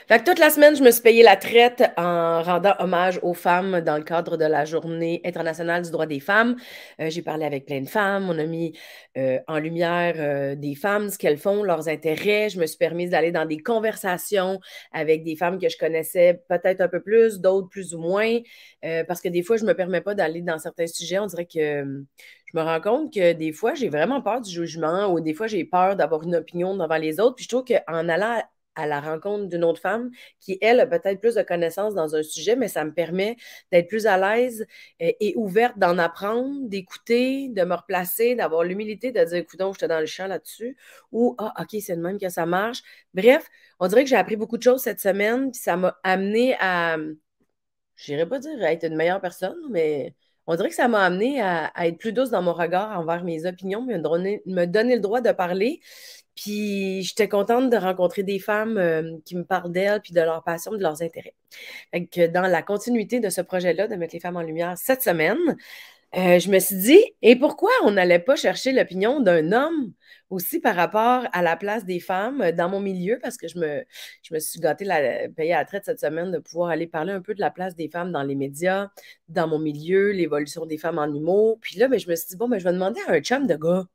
Fait que toute la semaine, je me suis payé la traite en rendant hommage aux femmes dans le cadre de la Journée internationale du droit des femmes. J'ai parlé avec plein de femmes. On a mis en lumière des femmes, ce qu'elles font, leurs intérêts. Je me suis permise d'aller dans des conversations avec des femmes que je connaissais peut-être un peu plus, d'autres plus ou moins, parce que des fois, je ne me permets pas d'aller dans certains sujets. On dirait que je me rends compte que des fois, j'ai vraiment peur du jugement ou des fois, j'ai peur d'avoir une opinion devant les autres. Puis je trouve qu'en allant à la rencontre d'une autre femme qui, elle, a peut-être plus de connaissances dans un sujet, mais ça me permet d'être plus à l'aise et ouverte d'en apprendre, d'écouter, de me replacer, d'avoir l'humilité de dire, écoute, j'étais dans le champ là-dessus, ou, ah, OK, c'est de même que ça marche. Bref, on dirait que j'ai appris beaucoup de choses cette semaine, puis ça m'a amené à, je n'irais pas dire à être une meilleure personne, mais on dirait que ça m'a amené à être plus douce dans mon regard envers mes opinions, me donner le droit de parler. Puis j'étais contente de rencontrer des femmes qui me parlent d'elles, puis de leur passion, de leurs intérêts. Fait que dans la continuité de ce projet-là, de mettre les femmes en lumière cette semaine, je me suis dit, et pourquoi on n'allait pas chercher l'opinion d'un homme aussi par rapport à la place des femmes dans mon milieu, parce que je me suis gâtée, payée à la traite cette semaine de pouvoir aller parler un peu de la place des femmes dans les médias, dans mon milieu, l'évolution des femmes en humour. Puis là, je me suis dit, bon, je vais demander à un chum de gars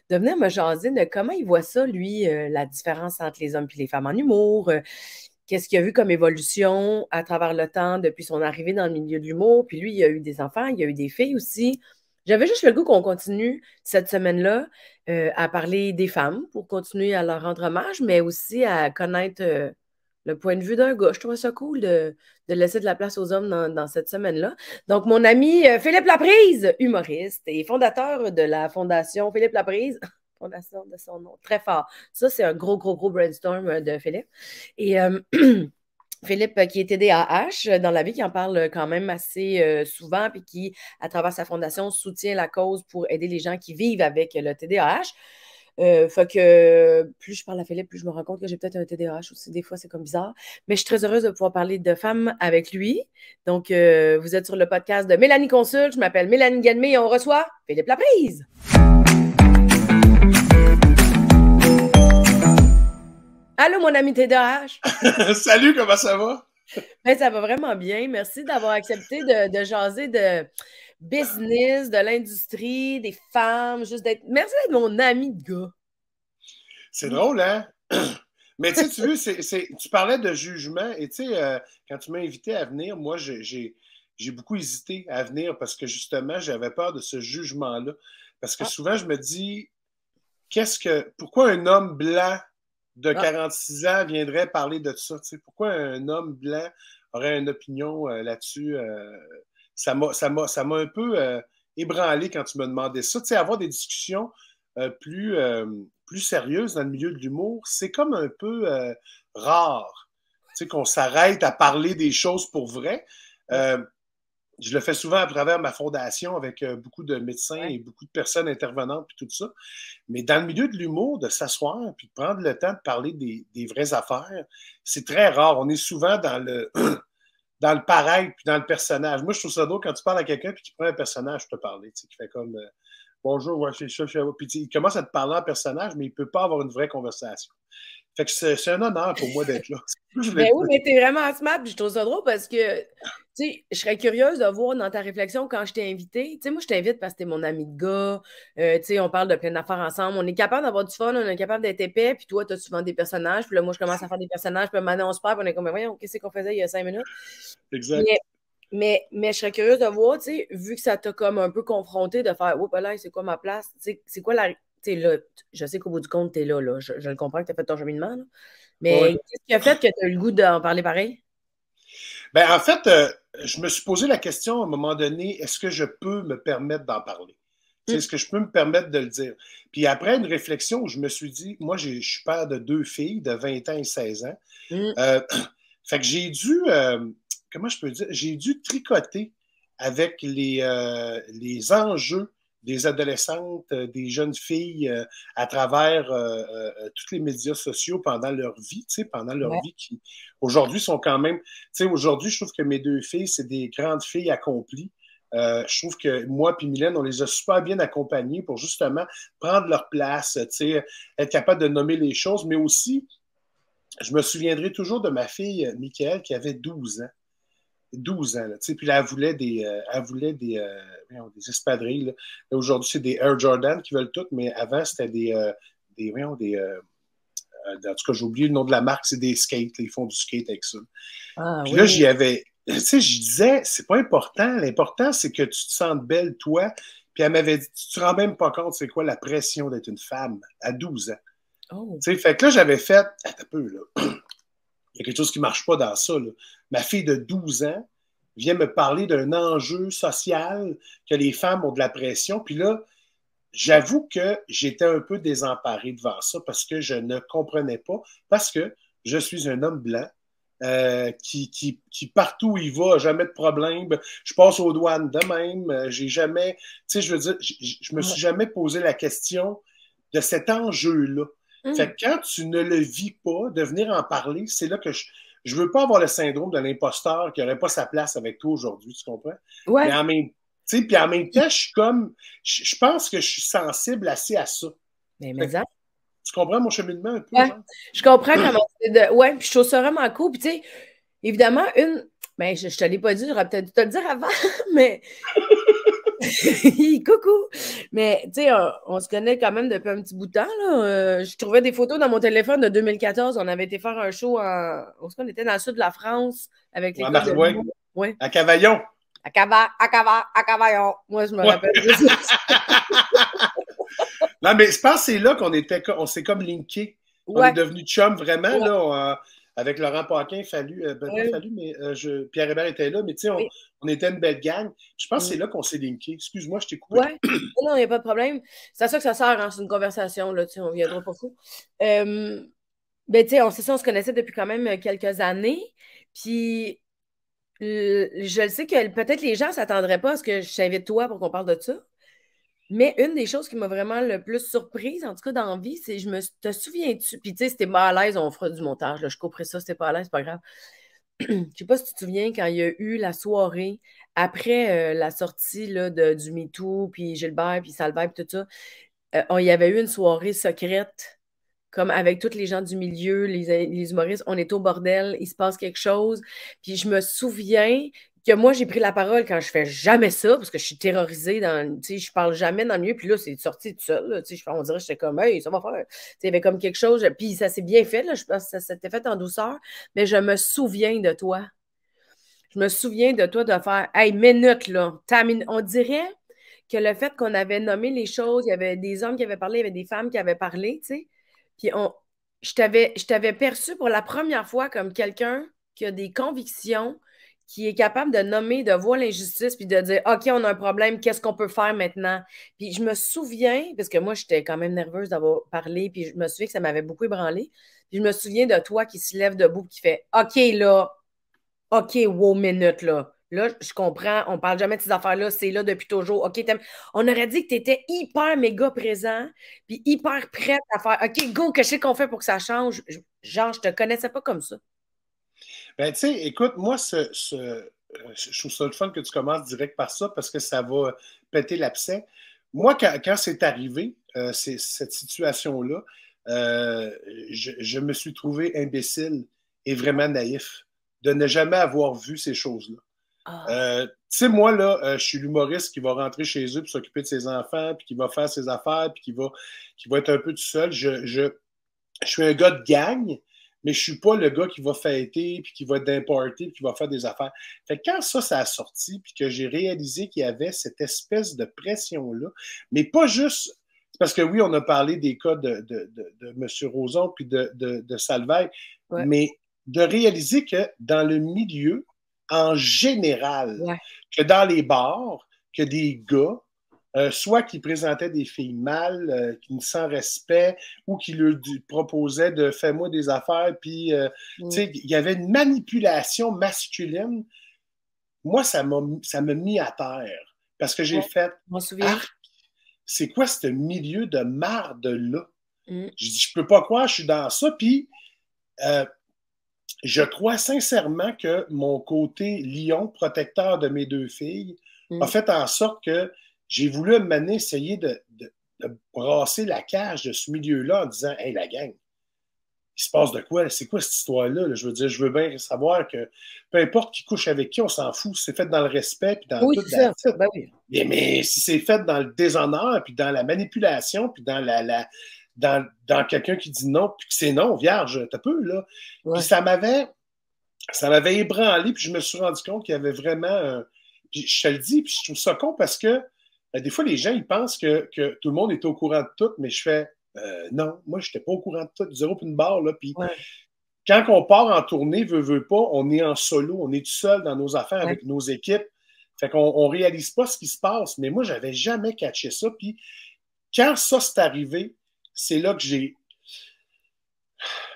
de venir me jaser de comment il voit ça, lui, la différence entre les hommes et les femmes en humour. Qu'est-ce qu'il a vu comme évolution à travers le temps depuis son arrivée dans le milieu de l'humour. Puis lui, il a eu des enfants, il a eu des filles aussi. J'avais juste le goût qu'on continue cette semaine-là à parler des femmes pour continuer à leur rendre hommage, mais aussi à connaître le point de vue d'un gars. Je trouvais ça cool de laisser de la place aux hommes dans cette semaine-là. Donc, mon ami Philippe Laprise, humoriste et fondateur de la Fondation Philippe Laprise, fondation de son nom, très fort. Ça, c'est un gros, gros, gros brainstorm de Philippe. Et Philippe, qui est TDAH dans la vie, qui en parle quand même assez souvent, puis qui, à travers sa fondation, soutient la cause pour aider les gens qui vivent avec le TDAH. Fait que plus je parle à Philippe, plus je me rends compte que j'ai peut-être un TDAH aussi. Des fois, c'est comme bizarre. Mais je suis très heureuse de pouvoir parler de femmes avec lui. Donc, vous êtes sur le podcast de Mélanie Consulte. Je m'appelle Mélanie Ganmé et on reçoit Philippe Laprise. Allô, mon ami TDAH. Salut, comment ça va? Ben, ça va vraiment bien. Merci d'avoir accepté de jaser de business, de l'industrie, des femmes, juste d'être. Merci d'être mon ami de gars. C'est drôle, hein? Mais tu sais, tu veux, tu parlais de jugement et tu sais, quand tu m'as invité à venir, moi, j'ai beaucoup hésité à venir parce que justement, j'avais peur de ce jugement-là. Parce que Ah, souvent, je me dis, pourquoi un homme blanc de ah. 46 ans viendrait parler de ça? Tu sais, pourquoi un homme blanc aurait une opinion là-dessus? Ça m'a un peu ébranlé quand tu me demandais ça. Tu sais, avoir des discussions plus sérieuses dans le milieu de l'humour, c'est comme un peu rare. Tu sais, qu'on s'arrête à parler des choses pour vrai. Je le fais souvent à travers ma fondation avec beaucoup de médecins Ouais. et beaucoup de personnes intervenantes puis tout ça. Mais dans le milieu de l'humour, de s'asseoir puis de prendre le temps de parler des vraies affaires, c'est très rare. On est souvent dans le dans le pareil puis dans le personnage. Moi, je trouve ça drôle quand tu parles à quelqu'un puis qu'il prend un personnage pour te parler, tu sais, qui fait comme bonjour, ouais, c'est ça, puis il commence à te parler en personnage, mais il ne peut pas avoir une vraie conversation. Fait que c'est un honneur pour moi d'être là. Je voulais Ben le oui, dire. mais t'es vraiment smart, puis je trouve ça drôle parce que, tu sais, je serais curieuse de voir dans ta réflexion quand je t'ai invité. Tu sais, moi, je t'invite parce que t'es mon ami de gars. Tu sais, on parle de plein d'affaires ensemble. On est capable d'avoir du fun, on est capable d'être épais, puis toi, t'as souvent des personnages. Puis là, moi, je commence à faire des personnages, puis maintenant, on se perd, puis on est comme, mais voyons, qu'est-ce qu'on faisait il y a 5 minutes? Exact. Mais, mais je serais curieuse de voir, tu sais, vu que ça t'a comme un peu confronté, de faire, oups là, c'est quoi ma place? Tu sais, c'est quoi la. Tu sais, là, je sais qu'au bout du compte, t'es là, là. Je le comprends que t'as fait ton cheminement, là. Ouais. Mais qu'est-ce qui a fait que tu as eu le goût d'en parler pareil? Ben, en fait, je me suis posé la question à un moment donné, est-ce que je peux me permettre d'en parler? Tu sais, Mm. est-ce que je peux me permettre de le dire? Puis après une réflexion où je me suis dit, moi, je suis père de deux filles de 20 ans et 16 ans. Mm. Euh, fait que j'ai dû, comment je peux dire, j'ai dû tricoter avec les enjeux des adolescentes, des jeunes filles à travers tous les médias sociaux pendant leur vie, tu sais, pendant leur Ouais. vie qui aujourd'hui sont quand même, tu sais, aujourd'hui, je trouve que mes deux filles, c'est des grandes filles accomplies. Je trouve que moi et Mylène, on les a super bien accompagnées pour justement prendre leur place, tu sais, être capable de nommer les choses, mais aussi je me souviendrai toujours de ma fille, Michael, qui avait 12 ans. 12 ans, là, puis là, des espadrilles. Là. Aujourd'hui, c'est des Air Jordan qui veulent toutes, mais avant, c'était en tout cas, j'ai oublié le nom de la marque, c'est des skates. Là, ils font du skate avec ça. Ah Puis là, oui. j'y avais. Tu sais, je disais, c'est pas important. L'important, c'est que tu te sentes belle, toi. Puis elle m'avait dit, tu te rends même pas compte, c'est quoi la pression d'être une femme à 12 ans. Oh. Tu sais, fait que là, j'avais fait, attends un peu, là. Il y a quelque chose qui marche pas dans ça, là. Ma fille de 12 ans vient me parler d'un enjeu social que les femmes ont de la pression. Puis là, j'avoue que j'étais un peu désemparé devant ça parce que je ne comprenais pas, parce que je suis un homme blanc qui partout où il va, jamais de problème. Je passe aux douanes de même. J'ai jamais, tu sais, je veux dire, je me suis jamais posé la question de cet enjeu-là. Fait que quand tu ne le vis pas, de venir en parler, c'est là que je veux pas avoir le syndrome de l'imposteur qui n'aurait pas sa place avec toi aujourd'hui, tu comprends? Ouais. Mais en même puis en même temps, je suis comme, je pense que je suis sensible assez à ça. Mais ça. Tu comprends mon cheminement un peu, Ouais. genre? Je comprends comment c'est de. Ouais, puis je trouve ça vraiment cool. Puis tu sais, évidemment, Ben, je te l'ai pas dit, j'aurais peut-être dû te le dire avant, mais. Coucou! Mais tu sais, on se connaît quand même depuis un petit bout de temps, là. Je trouvais des photos dans mon téléphone de 2014. On avait été faire un show on était dans le sud de la France avec À l'école de Marouin, l'humour. Ouais. à Cavaillon. À Cavaillon. Moi, je me Ouais. rappelle. Non, mais je pense que c'est là on s'est comme linké. On est Ouais. devenus chum vraiment, Ouais. là, avec Laurent Paquin, pas Ouais. Fallu, mais Pierre Hébert était là, mais tu sais, Oui. on était une belle gang. Je pense que Mm. c'est là qu'on s'est linké. Excuse-moi, je t'ai coupé. Ouais. Non, il n'y a pas de problème. C'est à ça que ça sert, hein, c'est une conversation, là, tu sais, on viendra pas fou. Ben, tu sais, c'est ça, on se connaissait depuis quand même quelques années. Puis, je le sais que peut-être les gens ne s'attendraient pas à ce que je t'invite toi pour qu'on parle de ça. Mais une des choses qui m'a vraiment le plus surprise, en tout cas dans la vie, c'est te souviens-tu? Puis, tu sais, si t'es pas à l'aise, on fera du montage. Là, je couperai ça, si t'es pas à l'aise, c'est pas grave. Je sais pas si tu te souviens quand il y a eu la soirée après la sortie là, du MeToo, puis Gilbert, puis Salvaire, puis tout ça. Il y avait eu une soirée secrète, comme avec tous les gens du milieu, les humoristes. On est au bordel, il se passe quelque chose. Puis je me souviens que moi, j'ai pris la parole quand je fais jamais ça, parce que je suis terrorisée tu sais, je parle jamais dans le milieu, puis là, c'est sorti tout seul, là, tu sais, on dirait que j'étais comme, hey, ça va faire. Tu sais, il y avait comme quelque chose, puis ça s'est bien fait, là, je pense que ça s'était fait en douceur, mais je me souviens de toi. Je me souviens de toi de faire, hey, minute, là, on dirait que le fait qu'on avait nommé les choses, il y avait des hommes qui avaient parlé, il y avait des femmes qui avaient parlé, tu sais, puis je t'avais perçu pour la première fois comme quelqu'un qui a des convictions, qui est capable de nommer, de voir l'injustice, puis de dire, OK, on a un problème, qu'est-ce qu'on peut faire maintenant? Puis je me souviens, parce que moi, j'étais quand même nerveuse d'avoir parlé, puis je me souviens que ça m'avait beaucoup ébranlé. Puis je me souviens de toi qui se lève debout, qui fait, OK, là, OK, wow, minute, là. Là, je comprends, on parle jamais de ces affaires-là, c'est là depuis toujours. OK, on aurait dit que tu étais hyper méga présent, puis hyper prête à faire OK, go, qu'est-ce qu'on fait pour que ça change? Genre, je te connaissais pas comme ça. Ben, tu sais, écoute, moi, je trouve ça le fun que tu commences direct par ça parce que ça va péter l'abcès. Moi, quand c'est arrivé, cette situation-là, je me suis trouvé imbécile et vraiment naïf de ne jamais avoir vu ces choses-là. Ah, Tu sais, moi, là, je suis l'humoriste qui va rentrer chez eux pour s'occuper de ses enfants, puis qui va faire ses affaires, puis qui va être un peu tout seul. Je suis un gars de gang, mais je suis pas le gars qui va fêter, puis qui va être d'un party, puis qui va faire des affaires. Fait que quand ça a sorti, puis que j'ai réalisé qu'il y avait cette espèce de pression-là, mais pas juste, parce que oui, on a parlé des cas de M. Roson, puis de Salvaire, ouais, mais de réaliser que dans le milieu, en général, ouais. que dans les bars, que des gars, soit qui présentaient des filles mâles, qui sans respect, ou qui leur proposaient de fais-moi des affaires, puis Mm. il y avait une manipulation masculine. Moi, ça m'a mis à terre. Parce que j'ai Ouais, fait je m'en souviens. Ah, c'est quoi ce milieu de marde-là? Mm. Je dis, je peux pas croire, je suis dans ça. Puis, euh, je crois sincèrement que mon côté lion, protecteur de mes deux filles, a Mm. fait en sorte que j'ai voulu mener essayer de brasser la cage de ce milieu-là en disant hey, la gang, il se passe de quoi? C'est quoi cette histoire-là? Là? Je veux dire, je veux bien savoir que peu importe qui couche avec qui, on s'en fout. C'est fait dans le respect, puis dans Oui, toute c'est la ça. titre. Ben oui. Mais si c'est fait dans le déshonneur, puis dans la manipulation, puis dans dans quelqu'un qui dit non, puis que c'est non, vierge, t'as peu, là. Ouais. Puis ça m'avait ébranlé, puis je me suis rendu compte qu'il y avait vraiment. Puis je te le dis, puis je trouve ça con parce que des fois, les gens, ils pensent que tout le monde est au courant de tout, mais je fais non, moi, je n'étais pas au courant de tout, zéro puis une barre, là. Puis Ouais. quand on part en tournée, veut pas, on est en solo, on est tout seul dans nos affaires avec nos équipes. Fait qu'on réalise pas ce qui se passe. Mais moi, j'avais jamais catché ça. Puis quand ça s'est arrivé, c'est là que j'ai.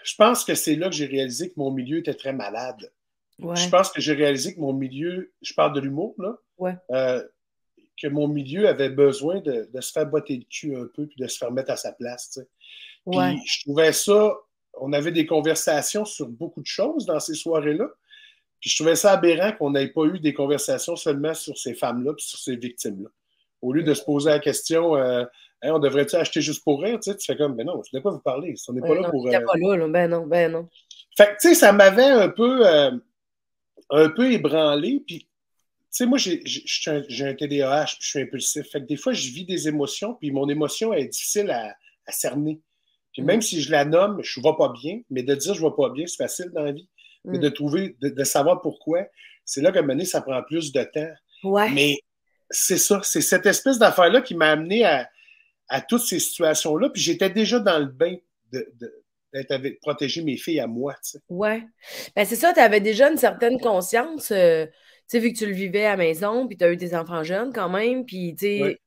Je pense que c'est là que j'ai réalisé que mon milieu était très malade. Ouais. Je pense que j'ai réalisé que mon milieu, je parle de l'humour, là, que mon milieu avait besoin de se faire botter le cul un peu puis de se faire mettre à sa place. Tu sais. Puis je trouvais ça, on avait des conversations sur beaucoup de choses dans ces soirées-là. Puis je trouvais ça aberrant qu'on n'ait pas eu des conversations seulement sur ces femmes-là puis sur ces victimes-là. Au lieu de se poser la question, hey, on devrait-tu acheter juste pour rire? Tu fais comme, mais non, de quoi vous parlez? On n'est pas là pour. Pas là, ben non, ben non. Fait que, tu sais, ça m'avait un peu ébranlé. Puis, tu sais, moi, j'ai un TDAH, puis je suis impulsif. Fait que des fois, je vis des émotions, puis mon émotion est difficile à cerner. Puis même si je la nomme, je ne vais pas bien, mais de dire je ne vais pas bien, c'est facile dans la vie. Mais de trouver, de savoir pourquoi, c'est là qu'à un moment donné, ça prend plus de temps. Ouais. Mais c'est ça, c'est cette espèce d'affaire-là qui m'a amené à toutes ces situations-là. Puis j'étais déjà dans le bain d'être protéger mes filles à moi. Tu sais. Ouais. Ben, c'est ça, tu avais déjà une certaine conscience, tu sais, vu que tu le vivais à la maison, puis tu as eu tes enfants jeunes quand même, puis tu sais,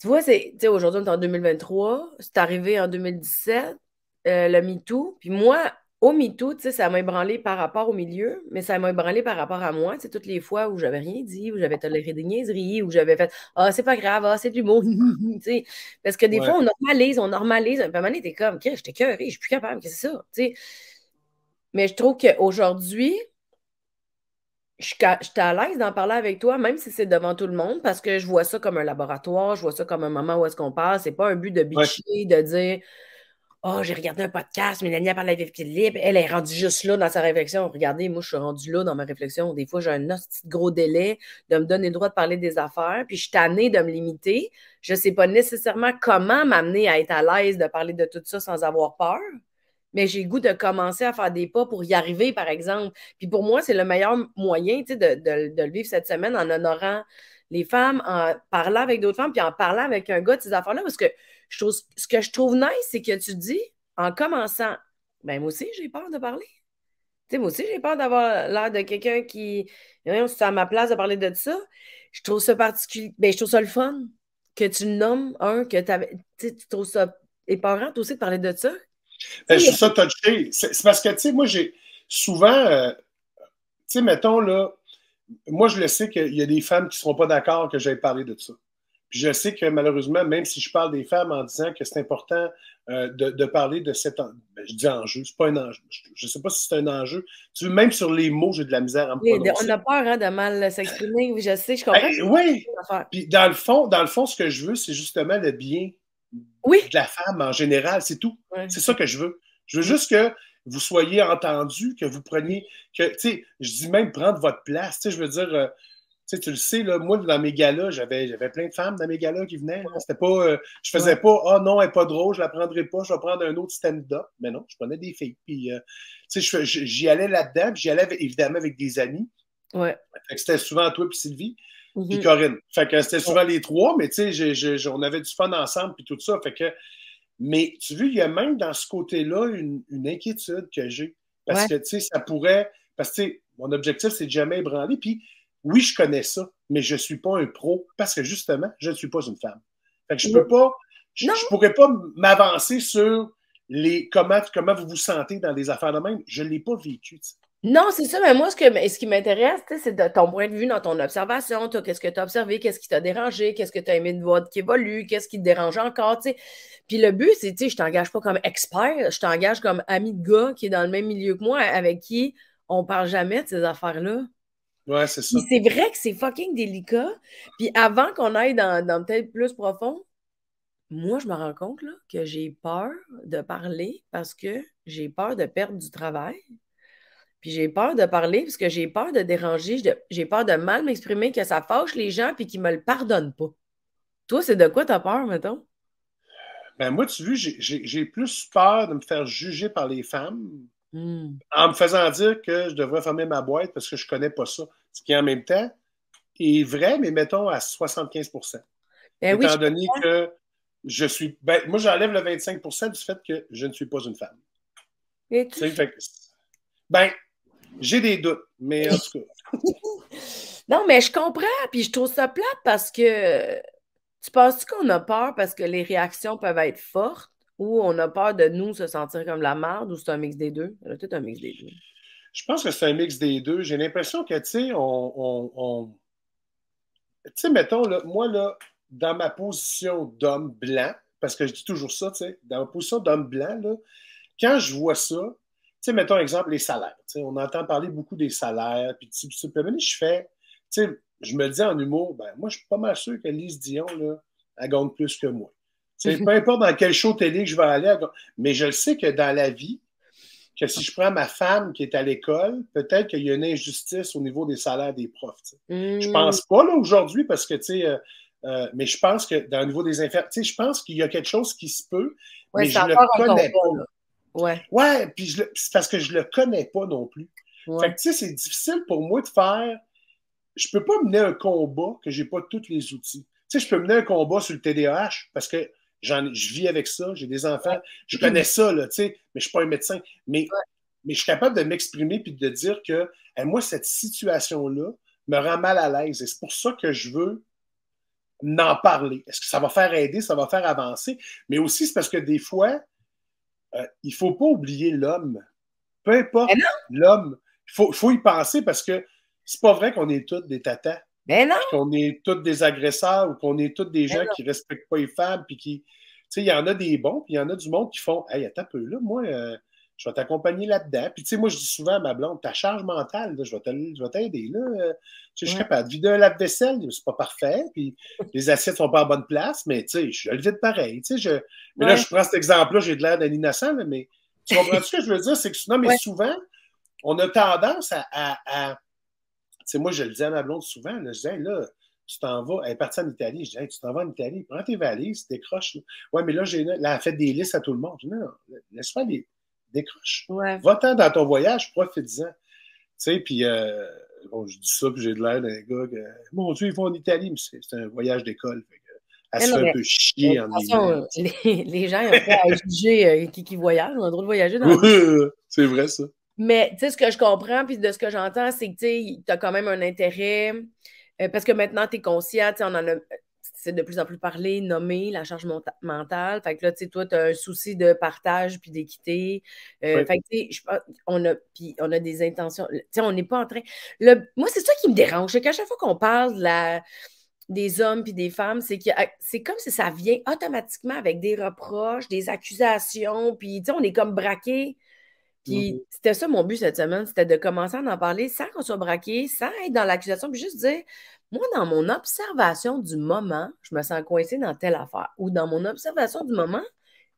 tu vois, aujourd'hui, on est en 2023, c'est arrivé en 2017, le MeToo, puis moi, au MeToo, tu sais, ça m'a ébranlé par rapport au milieu, mais ça m'a ébranlé par rapport à moi, tu sais, toutes les fois où j'avais rien dit, où j'avais toléré des niaiseries, où j'avais fait « Ah, c'est pas grave, ah, c'est de l'humour, tu sais. » Parce que des fois, on normalise, puis à un moment donné, t'es comme « Ok, je t'ai écœurée, je suis plus capable, qu'est-ce que c'est ça? » Tu sais. Mais je trouve qu'aujourd'hui, je suis à l'aise d'en parler avec toi, même si c'est devant tout le monde, parce que je vois ça comme un laboratoire, je vois ça comme un moment où est-ce qu'on parle. C'est pas un but de bitcher, de dire Oh, j'ai regardé un podcast, Mélanie a parlé avec Philippe, elle est rendue juste là dans sa réflexion. Regardez, moi, je suis rendue là dans ma réflexion. Des fois, j'ai un petit gros délai de me donner le droit de parler des affaires, puis je suis tannée de me limiter. Je ne sais pas nécessairement comment m'amener à être à l'aise de parler de tout ça sans avoir peur. Mais j'ai le goût de commencer à faire des pas pour y arriver, par exemple. Puis pour moi, c'est le meilleur moyen de le vivre cette semaine en honorant les femmes, en parlant avec d'autres femmes, puis en parlant avec un gars de ces affaires-là. Parce que ce que je trouve nice, c'est que tu dis, en commençant, ben moi aussi, j'ai peur de parler. Tu sais, moi aussi, j'ai peur d'avoir l'air de quelqu'un qui, c'est à ma place de parler de ça. Je trouve ça particulier. Ben, je trouve ça le fun que tu nommes que tu trouves ça épeurant, toi aussi, de parler de ça. Ben, je trouve ça touché. C'est parce que, tu sais, moi, j'ai souvent, tu sais, mettons, là, moi, je le sais qu'il y a des femmes qui ne seront pas d'accord que j'aille parler de ça. Puis je sais que malheureusement, même si je parle des femmes en disant que c'est important de parler de cet enjeu, je dis enjeu, c'est pas un enjeu. Je ne sais pas si c'est un enjeu. Tu veux, même sur les mots, j'ai de la misère à me prononcer. On a peur de mal s'exprimer. Oui, je sais, je comprends. Oui. Puis dans le fond, ce que je veux, c'est justement le bien de la femme en général, c'est tout. C'est ça que je veux. Je veux juste que vous soyez entendus, que vous preniez, tu sais, je dis même prendre votre place. Tu sais, je veux dire, tu le sais, là, moi, dans mes galas, j'avais plein de femmes dans mes galas qui venaient. C'était pas, je faisais pas, ah non, elle n'est pas drôle, je la prendrai pas, je vais prendre un autre stand-up. Mais non, je prenais des filles. Puis, tu sais, j'y allais là-dedans, puis j'y allais évidemment avec des amis. Ouais. Fait que c'était souvent toi puis Sylvie, puis Corinne. Fait que c'était souvent les trois, mais tu sais, on avait du fun ensemble, puis tout ça. Fait que, mais tu vois, il y a même dans ce côté-là une inquiétude que j'ai. Parce que, tu sais, ça pourrait. Parce que, tu sais, mon objectif, c'est de jamais ébranler. Puis, oui, je connais ça, mais je ne suis pas un pro parce que, justement, je ne suis pas une femme. Fait que je peux pas. Je pourrais pas m'avancer sur comment vous vous sentez dans des affaires de même. Je ne l'ai pas vécu, tu sais. Non, c'est ça, mais moi, ce qui m'intéresse, c'est de ton point de vue dans ton observation. Qu'est-ce que tu as observé, qu'est-ce qui t'a dérangé, qu'est-ce que tu as aimé de voir qui évolue, qu'est-ce qui te dérange encore, tu sais. Puis le but, c'est, tu sais, je t'engage pas comme expert, je t'engage comme ami de gars qui est dans le même milieu que moi, avec qui on parle jamais de ces affaires-là. Ouais, c'est ça. Puis c'est vrai que c'est fucking délicat. Puis avant qu'on aille dans peut-être plus profond, moi, je me rends compte là, que j'ai peur de parler parce que j'ai peur de perdre du travail. Puis j'ai peur de parler parce que j'ai peur de déranger, j'ai peur de mal m'exprimer, que ça fâche les gens puis qu'ils me le pardonnent pas. Toi, c'est de quoi t'as peur, mettons? Ben moi, tu vois, j'ai plus peur de me faire juger par les femmes Hmm. en me faisant dire que je devrais fermer ma boîte parce que je connais pas ça. Ce qui, en même temps, est vrai, mais mettons à 75%. Ben oui, je Étant donné comprends. que je suis. Ben, moi, j'enlève le 25% du fait que je ne suis pas une femme. Et Tu tu sais, fait ben, j'ai des doutes, mais en tout cas. Non, mais je comprends, puis je trouve ça plate parce que tu penses qu'on a peur parce que les réactions peuvent être fortes ou on a peur de nous se sentir comme la merde ou c'est un mix des deux? C'est tout un mix des deux. Je pense que c'est un mix des deux. J'ai l'impression que, tu sais, tu sais, mettons, là, moi, là, dans ma position d'homme blanc, parce que je dis toujours ça, tu sais, dans ma position d'homme blanc, là, quand je vois ça, tu sais, mettons exemple les salaires. Tu sais, on entend parler beaucoup des salaires, puis tu sais, je fais, tu sais, je me dis en humour, ben moi, je suis pas mal sûr que Lise Dion, là, elle gagne plus que moi. Tu sais, peu importe dans quel show télé que je vais aller, mais je le sais que dans la vie, que si je prends ma femme qui est à l'école, peut-être qu'il y a une injustice au niveau des salaires des profs. Tu sais. Je Hmm. pense pas là aujourd'hui parce que tu sais, mais je pense que dans le niveau des infirmiers, tu sais, je pense qu'il y a quelque chose qui se peut, Ouais, mais c'est je le encore un connais combat, pas. là. Ouais, Ouais, puis c'est parce que je le connais pas non plus. Fait ouais. que tu sais, c'est difficile pour moi de faire. Je peux pas mener un combat que j'ai pas tous les outils. Tu sais, je peux mener un combat sur le TDAH parce que je vis avec ça, j'ai des enfants, je connais ça, là, tu sais, mais je suis pas un médecin. Mais je suis capable de m'exprimer puis de dire que moi, cette situation-là me rend mal à l'aise. Et c'est pour ça que je veux en parler. Est-ce que ça va faire aider, ça va faire avancer? Mais aussi, c'est parce que des fois, il ne faut pas oublier l'homme. Peu Ben importe non, l'homme, il faut y penser parce que c'est pas vrai qu'on est tous des tatas, ben non, puis qu'on est tous des agresseurs ou qu'on est tous des ben gens non. qui respectent pas les femmes, puis qui. Tu sais, il y en a des bons, puis il y en a du monde qui font Hey, attends un peu, là, moi, je vais t'accompagner là-dedans. Puis, tu sais, moi, je dis souvent à ma blonde, ta charge mentale, là, je vais t'aider, là. Tu sais, je suis Ouais, capable de vider un lave-vaisselle, c'est pas parfait, puis les assiettes sont pas en bonne place, mais, tu sais, je le vide pareil. Tu sais, mais là, ouais, je prends cet exemple-là, j'ai de l'air d'un innocent, là, mais tu comprends ce que je veux dire? C'est que, non, mais ouais. souvent, on a tendance à tu sais, moi, je le dis à ma blonde souvent, là, je dis, hey, là, tu t'en vas, elle est partie en Italie, je dis, hey, tu t'en vas en Italie, prends tes valises, décroche. Là. Ouais, mais là, là, elle a fait des listes à tout le monde. Je dis, non, laisse faire des décroche. Ouais. Va-t'en dans ton voyage, profite-en. Tu sais, puis, bon, je dis ça, puis j'ai de l'air d'un gars que, mon Dieu, ils vont en Italie, mais c'est un voyage d'école. Elle Mais se non, fait un mais peu de chier, toute entre guillemets. façon, les gens ils ont pas à juger qui voyage. On a le droit de voyager dans la vie. C'est vrai, ça. Mais tu sais, ce que je comprends, puis de ce que j'entends, c'est que tu as quand même un intérêt, parce que maintenant, tu es conscient, tu sais, on en a, c'est de plus en plus parlé, nommé, la charge mentale. Fait que là, tu sais, toi, tu as un souci de partage puis d'équité. Oui. Fait que, tu sais, puis on a des intentions. Tu sais, on n'est pas en train. Moi, c'est ça qui me dérange, c'est qu'à chaque fois qu'on parle des hommes puis des femmes, c'est comme si ça vient automatiquement avec des reproches, des accusations, puis, tu sais, on est comme braqué. Puis Mhm. c'était ça mon but cette semaine, c'était de commencer à en parler sans qu'on soit braqué, sans être dans l'accusation, puis juste dire, moi, dans mon observation du moment, je me sens coincée dans telle affaire. Ou dans mon observation du moment,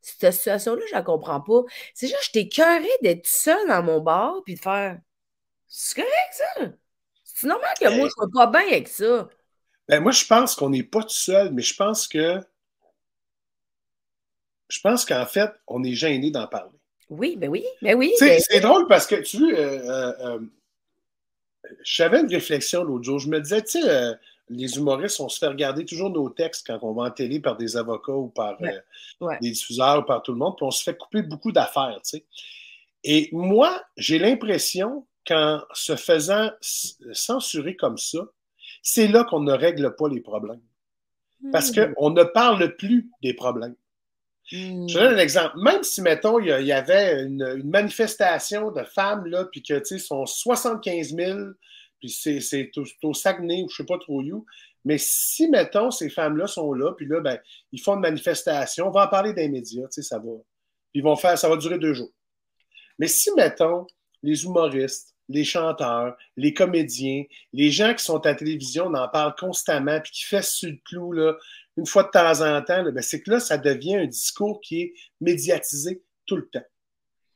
cette situation-là, je la comprends pas. C'est juste, je t'ai curé d'être seule dans mon bar, puis de faire, c'est correct ça? C'est normal que moi, je sois pas bien avec ça. Ben, moi, je pense qu'on n'est pas tout seul, mais je pense qu'en fait, on est gêné d'en parler. Oui, ben oui, ben oui, Tu sais, ben c'est drôle parce que, tu vois, j'avais une réflexion l'autre jour. Je me disais, tu sais, les humoristes, on se fait regarder toujours nos textes quand on va en télé par des avocats ou par ouais, ouais. des diffuseurs ou par tout le monde, puis on se fait couper beaucoup d'affaires, tu sais. Et moi, j'ai l'impression qu'en se faisant censurer comme ça, c'est là qu'on ne règle pas les problèmes. Parce Hmm, qu'on ne parle plus des problèmes. Je hmm, donne un exemple. Même si, mettons, il y avait une manifestation de femmes, là, puis que, tu sais, sont 75 000, puis c'est au Saguenay ou je sais pas trop où. Mais si, mettons, ces femmes-là sont là, puis là, ben, ils font une manifestation, on va en parler des médias, tu sais, ça va. Ils vont faire, ça va durer 2 jours. Mais si, mettons, les humoristes, les chanteurs, les comédiens, les gens qui sont à la télévision, on en parle constamment, puis qui fessent sur le clou, là, une fois de temps en temps, là, ben, c'est que là, ça devient un discours qui est médiatisé tout le temps.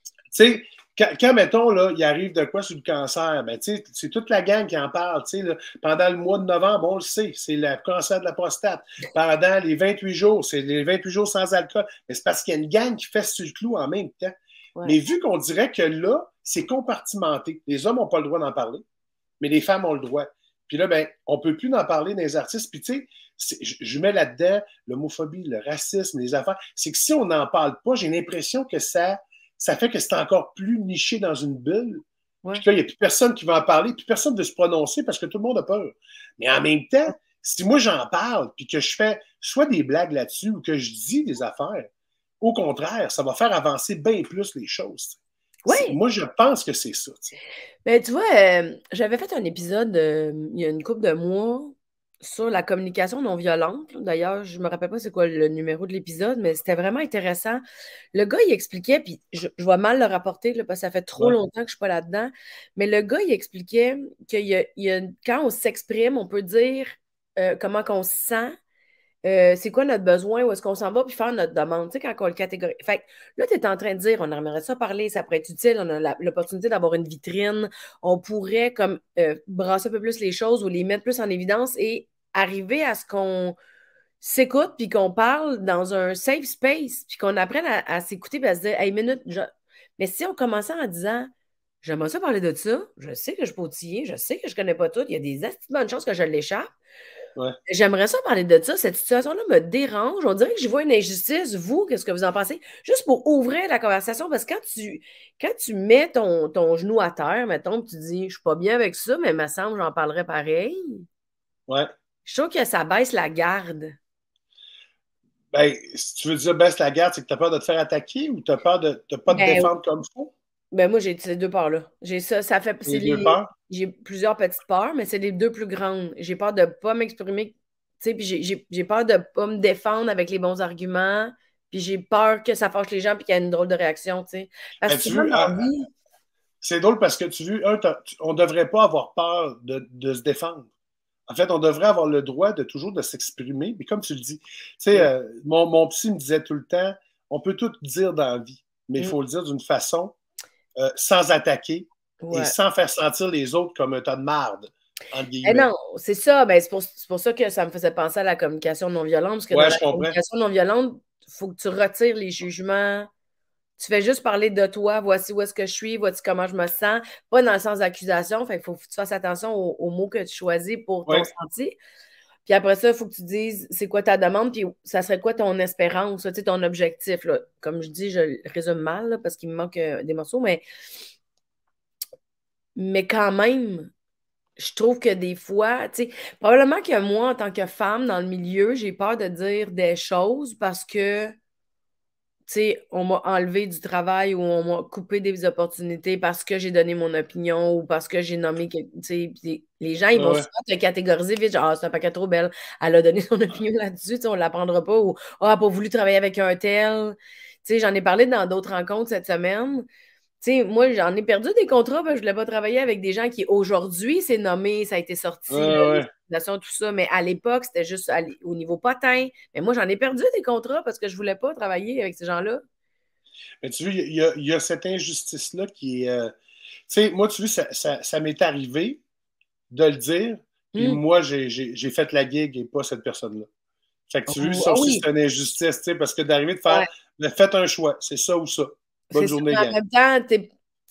Tu sais, quand, mettons, là, il arrive de quoi sur le cancer, ben, c'est toute la gang qui en parle. Là. Pendant le mois de novembre, on le sait, c'est le cancer de la prostate. Pendant les 28 jours, c'est les 28 jours sans alcool. Mais c'est parce qu'il y a une gang qui fait sur le clou en même temps. Ouais. Mais vu qu'on dirait que là, c'est compartimenté. Les hommes n'ont pas le droit d'en parler, mais les femmes ont le droit. Puis là, ben, on ne peut plus en parler des artistes. Puis tu sais, je mets là-dedans l'homophobie, le racisme, les affaires. C'est que si on n'en parle pas, j'ai l'impression que ça fait que c'est encore plus niché dans une bulle. Ouais. Puis là, il n'y a plus personne qui va en parler, puis personne ne veut se prononcer parce que tout le monde a peur. Mais en même temps, si moi j'en parle, puis que je fais soit des blagues là-dessus ou que je dis des affaires, au contraire, ça va faire avancer bien plus les choses. Oui. Moi, je pense que c'est ça. Ben, tu vois, j'avais fait un épisode il y a une couple de mois sur la communication non violente. D'ailleurs, je me rappelle pas c'est quoi le numéro de l'épisode, mais c'était vraiment intéressant. Le gars, il expliquait, puis je vais mal le rapporter là, parce que ça fait trop longtemps que je suis pas là-dedans, mais le gars, il expliquait quand on s'exprime, on peut dire comment qu'on se sent, c'est quoi notre besoin, où est-ce qu'on s'en va, puis faire notre demande, tu sais, quand on le catégorise. Fait que là, tu es en train de dire, on aimerait ça parler, ça pourrait être utile, on a l'opportunité d'avoir une vitrine, on pourrait comme brasser un peu plus les choses ou les mettre plus en évidence et arriver à ce qu'on s'écoute puis qu'on parle dans un safe space puis qu'on apprenne à s'écouter et à se dire, hey, minute, mais si on commençait en disant, j'aimerais ça parler de ça, je sais que je peux outiller, je sais que je connais pas tout, il y a des bonnes chances que je l'échappe. Ouais. J'aimerais ça parler de ça. Cette situation-là me dérange. On dirait que je vois une injustice. Vous, qu'est-ce que vous en pensez? Juste pour ouvrir la conversation, parce que quand tu mets ton genou à terre, mettons, tu dis, je suis pas bien avec ça, mais il me semble que j'en parlerais pareil. Ouais. Je trouve que ça baisse la garde. Ben, si tu veux dire baisse la garde, c'est que tu as peur de te faire attaquer ou tu as peur de ne pas te défendre comme il faut? Ben moi, j'ai ces deux peurs-là. J'ai ça fait. J'ai plusieurs petites peurs, mais c'est les deux plus grandes. J'ai peur de ne pas m'exprimer, tu sais, puis j'ai peur de ne pas me défendre avec les bons arguments, puis j'ai peur que ça fâche les gens puis qu'il y ait une drôle de réaction, tu sais. Parce que c'est drôle parce que tu vois, on ne devrait pas avoir peur de se défendre. En fait, on devrait avoir le droit de toujours de s'exprimer. Mais comme tu le dis, tu sais, mon psy me disait tout le temps, on peut tout dire dans la vie, mais il faut le dire d'une façon sans attaquer et sans faire sentir les autres comme un tas de marde. Non, c'est ça. Ben, c'est pour ça que ça me faisait penser à la communication non violente. Parce que dans la communication non violente, il faut que tu retires les jugements. Tu fais juste parler de toi, voici où est-ce que je suis, voici comment je me sens, pas dans le sens d'accusation. Fait qu'il faut que tu fasses attention aux mots que tu choisis pour ton senti. Puis après ça, il faut que tu dises c'est quoi ta demande, puis ça serait quoi ton espérance, tu sais, ton objectif. Là. Comme je dis, je le résume mal là, parce qu'il me manque des morceaux, mais quand même, je trouve que des fois, tu sais, probablement que moi, en tant que femme dans le milieu, j'ai peur de dire des choses parce que tu sais, on m'a enlevé du travail ou on m'a coupé des opportunités parce que j'ai donné mon opinion ou parce que j'ai nommé, tu sais, les gens, ils vont souvent te catégoriser vite, genre, c'est un paquet trop belle, elle a donné son opinion là-dessus, tu sais, on ne l'apprendra pas, ou elle n'a pas voulu travailler avec un tel. Tu sais, j'en ai parlé dans d'autres rencontres cette semaine. Tu sais, moi, j'en ai perdu des contrats parce que je ne voulais pas travailler avec des gens qui, aujourd'hui, c'est nommé, ça a été sorti, tout ça, mais à l'époque, c'était juste au niveau potin. Mais moi, j'en ai perdu des contrats parce que je ne voulais pas travailler avec ces gens-là. Mais tu vois, il y a cette injustice-là qui est... tu sais, moi, tu vois, ça m'est arrivé de le dire, puis moi, j'ai fait la gig et pas cette personne-là. Fait que tu vois, ça aussi, c'est une injustice, tu sais, parce que d'arriver de faire... Faites un choix, c'est ça ou ça. Bonne journée, en même temps,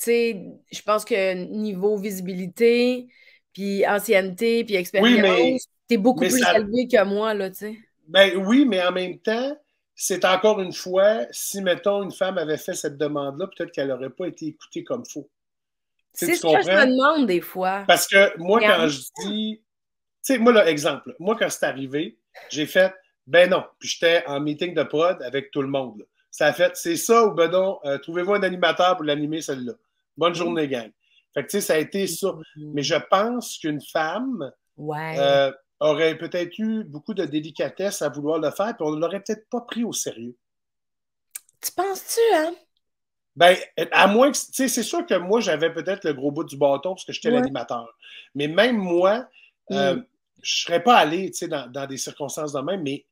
je pense que niveau visibilité, puis ancienneté, puis expérience, t'es beaucoup plus élevé que moi, là, tu sais. Ben oui, mais en même temps, c'est encore une fois, si, mettons, une femme avait fait cette demande-là, peut-être qu'elle n'aurait pas été écoutée comme il faut. C'est ce que je me demande des fois. Parce que moi, quand je dis... Tu sais, moi, là, exemple, moi, quand c'est arrivé, j'ai fait, ben non, puis j'étais en meeting de prod avec tout le monde, là. Ça a fait, c'est ça ou ben non, trouvez-vous un animateur pour l'animer, celle-là. Bonne journée, gang. Fait que, tu sais, ça a été ça. Mais je pense qu'une femme aurait peut-être eu beaucoup de délicatesse à vouloir le faire, puis on ne l'aurait peut-être pas pris au sérieux. Tu penses-tu, hein? Ben, à moins que, tu sais, c'est sûr que moi, j'avais peut-être le gros bout du bâton parce que j'étais l'animateur. Mais même moi, je ne serais pas allé, tu sais, dans des circonstances de même, mais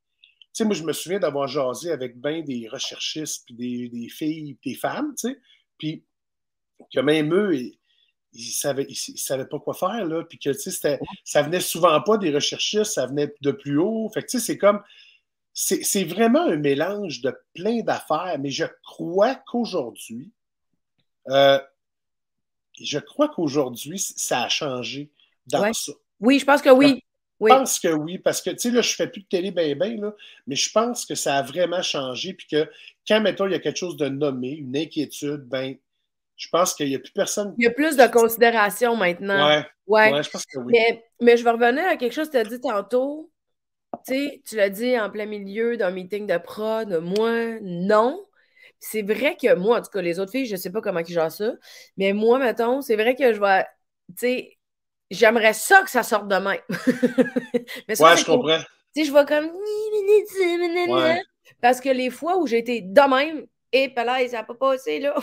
sais, moi, je me souviens d'avoir jasé avec ben des recherchistes, puis des filles, des femmes, tu sais, puis que même eux, ils savaient pas quoi faire, là, puis que, tu sais, ça venait souvent pas des recherchistes, ça venait de plus haut. Fait que, tu sais, c'est comme, c'est vraiment un mélange de plein d'affaires, mais euh, je crois qu'aujourd'hui, ça a changé dans Ouais. ça. Oui, je pense que Je oui. Oui. pense que oui, parce que, tu sais, là, je fais plus de télé ben, là, mais je pense que ça a vraiment changé, puis que quand, mettons, il y a quelque chose de nommé, une inquiétude, ben, je pense qu'il n'y a plus personne Il y a plus de qui... considération maintenant. Ouais, Ouais. ouais, je pense que oui. Mais je vais revenir à quelque chose que tu as dit tantôt. Tu sais, tu l'as dit en plein milieu d'un meeting de prod, moi, non. C'est vrai que moi, en tout cas, les autres filles, je ne sais pas comment ils gèrent ça, mais moi, mettons, c'est vrai que je vais, tu sais, j'aimerais ça que ça sorte de même. Mais ça, Ouais, c'est je pour, comprends. tu sais, je vais comme, Ouais. parce que les fois où j'ai été de même, et puis là, ça n'a pas passé, là.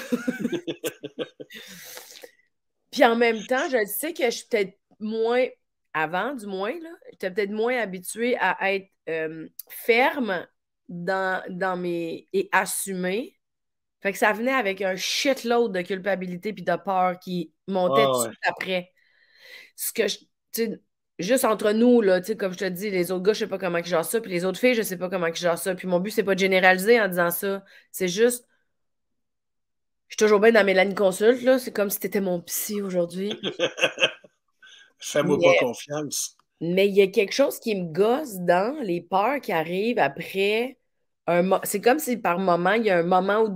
Puis en même temps, je sais que je suis peut-être moins, avant du moins, là, j'étais peut-être moins habituée à être ferme dans mes... et assumée. Fait que ça venait avec un shitload de culpabilité puis de peur qui montait tout de Ah, ouais. suite après. Ce que je... tu sais, juste entre nous, là, tu sais, comme je te dis, les autres gars, je sais pas comment ils gèrent ça, puis les autres filles, je sais pas comment ils gèrent ça. Puis mon but, c'est pas de généraliser en disant ça. C'est juste, je suis toujours bien dans Mélanie Consulte, là. C'est comme si t'étais mon psy aujourd'hui. Fais-moi pas Mais confiance. Mais il y a quelque chose qui me gosse dans les peurs qui arrivent après c'est comme si par moment, il y a un moment où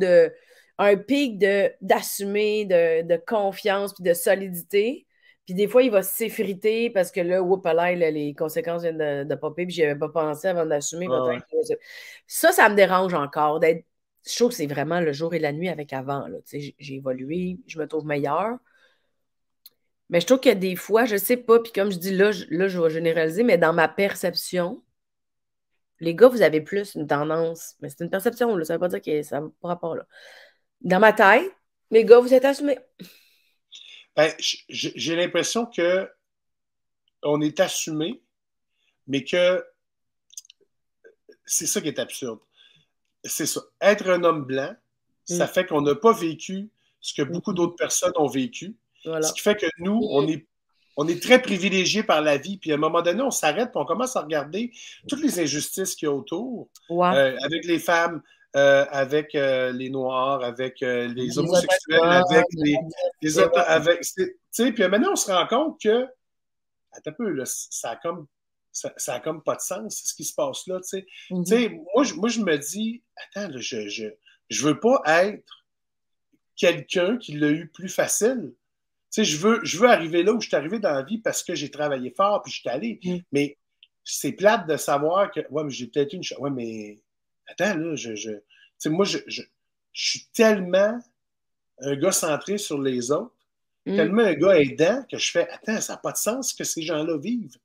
un pic d'assumer, de confiance puis de solidité. Puis des fois, il va s'effriter parce que là, whoop, là, les conséquences viennent de popper, puis j'y avais pas pensé avant d'assumer Ah, peut-être. ouais. Ça me dérange encore d'être. Je trouve que c'est vraiment le jour et la nuit avec avant. Là. Tu sais, j'ai évolué, je me trouve meilleure. Mais je trouve que des fois, je sais pas, puis comme je dis là, je vais généraliser, mais dans ma perception, les gars, vous avez plus une tendance, mais c'est une perception, là, ça veut pas dire que ça n'a pas rapport là. Dans ma tête, les gars, vous êtes assumés. Ben, j'ai l'impression que on est assumé, mais que c'est ça qui est absurde. C'est ça. Être un homme blanc, ça Mm. fait qu'on n'a pas vécu ce que beaucoup Mhm. d'autres personnes ont vécu. Ce Voilà. qui fait que nous, Mm. on est très privilégiés par la vie. Puis à un moment donné, on s'arrête et on commence à regarder toutes les injustices qu'il y a autour, Ouais. avec les femmes, avec les Noirs, avec les Les homosexuels, avec autochtones, les et autres. ouais. Avec, puis maintenant, on se rend compte que, attends un peu, là, ça a comme pas de sens, ce qui se passe là. Mhm. Moi, je me dis, attends, là, je veux pas être quelqu'un qui l'a eu plus facile. Je veux arriver là où je suis arrivé dans la vie parce que j'ai travaillé fort puis je suis allé. Mm. Mais c'est plate de savoir que, ouais, mais j'ai peut-être une. Ouais, mais attends, là, moi, je suis tellement un gars centré sur les autres, Mm. tellement un gars aidant que je fais, attends, ça n'a pas de sens que ces gens-là vivent.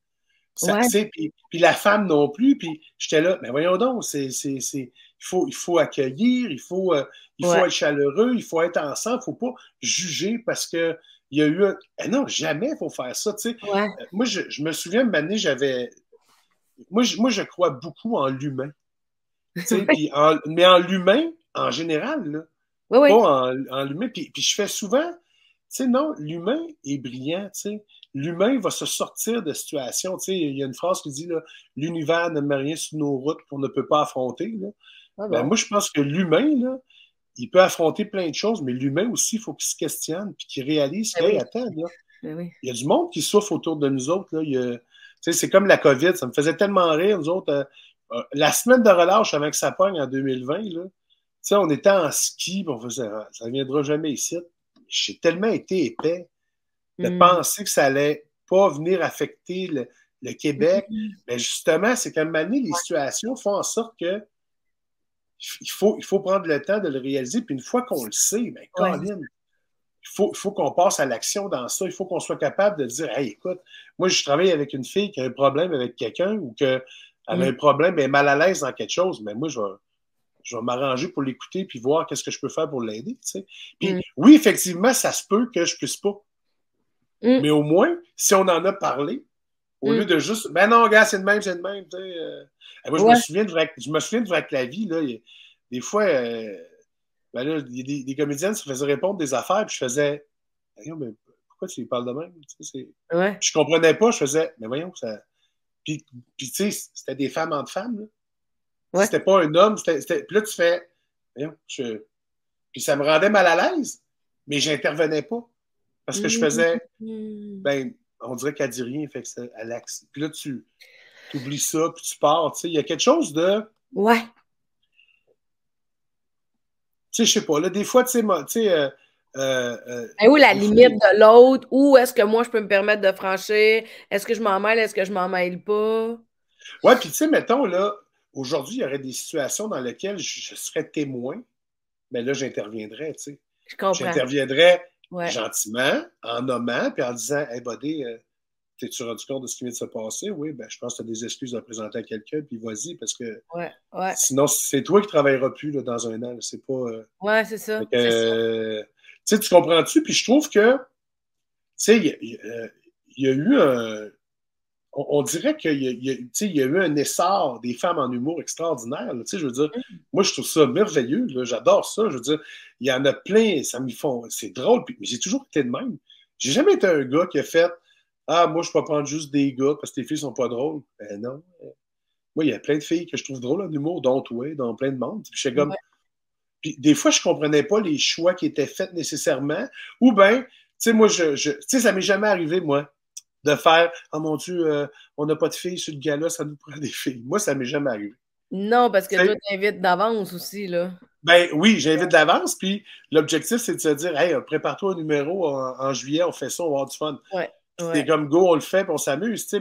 Ouais. Puis la femme non plus, puis j'étais là, mais voyons donc, il faut accueillir, il faut Ouais. être chaleureux, il faut être ensemble, il ne faut pas juger parce que il y a eu non, jamais il faut faire ça. Ouais. Moi, je me souviens, une année, moi, je crois beaucoup en l'humain. Mais en l'humain, en général, là, Oui, pas oui. en l'humain. Puis je fais souvent, non, l'humain est brillant, L'humain va se sortir de situations. Il y a une phrase qui dit, là, l'univers ne met rien sur nos routes qu'on ne peut pas affronter. Là. Ah Ben, bon. moi, je pense que l'humain, là, il peut affronter plein de choses, mais l'humain aussi, il faut qu'il se questionne puis qu'il réalise Ben que, hey, oui. attends, là, Ben oui. il y a du monde qui souffre autour de nous autres. Là. C'est comme la COVID, ça me faisait tellement rire, nous autres. La semaine de relâche avant que ça pogne en 2020, là, on était en ski, on faisait, ah, ça ne viendra jamais ici. J'ai tellement été épais de Mm. penser que ça allait pas venir affecter le Québec. Mm. Mais justement, c'est qu'à un moment donné, les situations font en sorte que il faut prendre le temps de le réaliser. Puis une fois qu'on le sait, ben, Ouais. Colin, il faut qu'on passe à l'action dans ça. Il faut qu'on soit capable de dire, hey, écoute, moi, je travaille avec une fille qui a un problème avec quelqu'un ou qu'elle a Mm. un problème, elle est mal à l'aise dans quelque chose. Mais moi, je vais m'arranger pour l'écouter puis voir qu'est-ce que je peux faire pour l'aider. Puis Mm. oui, effectivement, ça se peut que je puisse pas. Mm. Mais au moins, si on en a parlé, Au lieu de juste, ben non, gars, c'est de même, c'est de même. Tu sais, moi, Ouais. je me souviens de Vrac la vie, là, des fois, ben là, il y a des comédiennes se faisaient répondre des affaires, puis je faisais, voyons, mais pourquoi tu lui parles de même? Tu sais, Ouais. je comprenais pas, je faisais, mais voyons, ça. Puis tu sais, c'était des femmes entre femmes, là. Ouais. C'était pas un homme, puis là, tu fais, voyons, puis ça me rendait mal à l'aise, mais j'intervenais pas. Parce que je faisais, Mhm. ben, on dirait qu'elle dit rien, fait que c'est Alex. Puis là, tu oublies ça, puis tu pars. Tu sais, il y a quelque chose de. Ouais. Tu sais, je sais pas, là, des fois, tu sais, Et où la des fois, limite de l'autre? Où est-ce que moi je peux me permettre de franchir? Est-ce que je m'en mêle? Est-ce que je m'en mêle pas? ouais, puis tu sais, mettons, là, aujourd'hui, il y aurait des situations dans lesquelles je serais témoin, mais là, j'interviendrais, tu sais. Je comprends. J'interviendrais Ouais. gentiment, en nommant, puis en disant, hey, buddy, t'es-tu rendu compte de ce qui vient de se passer? Oui, ben, je pense que tu as des excuses à présenter à quelqu'un, puis vas-y, parce que Ouais. Ouais. sinon, c'est toi qui ne travailleras plus là, dans un an. C'est pas. Ouais, c'est ça. C'est ça. Tu sais, tu comprends-tu? Puis je trouve que, tu sais, il y a eu un. On dirait tu sais, il y a eu un essor des femmes en humour extraordinaire. Là. Tu sais, je veux dire, moi, je trouve ça merveilleux. Là. J'adore ça. Je veux dire, il y en a plein, ça me font. C'est drôle. Puis, mais j'ai toujours été de même. J'ai jamais été un gars qui a fait ah, moi, je peux prendre juste des gars parce que les filles sont pas drôles. Ben non. Moi, il y a plein de filles que je trouve drôles en humour, dont toi, dans plein de monde. Puis je suis comme. Ouais. Puis des fois, je comprenais pas les choix qui étaient faits nécessairement. Ou bien, tu sais, moi, tu sais, ça m'est jamais arrivé, moi, de faire oh mon Dieu, on n'a pas de filles sur le gala, ça nous prend des filles. Moi, ça m'est jamais arrivé. Non, parce que Tu toi, sais, t'invites d'avance aussi, là. ben oui, j'invite d'avance, puis l'objectif, c'est de se dire hey, prépare-toi un numéro en juillet, on fait ça, on va avoir du fun. Ouais. Puis c'est Ouais. comme go, on le fait, puis on s'amuse, tu sais,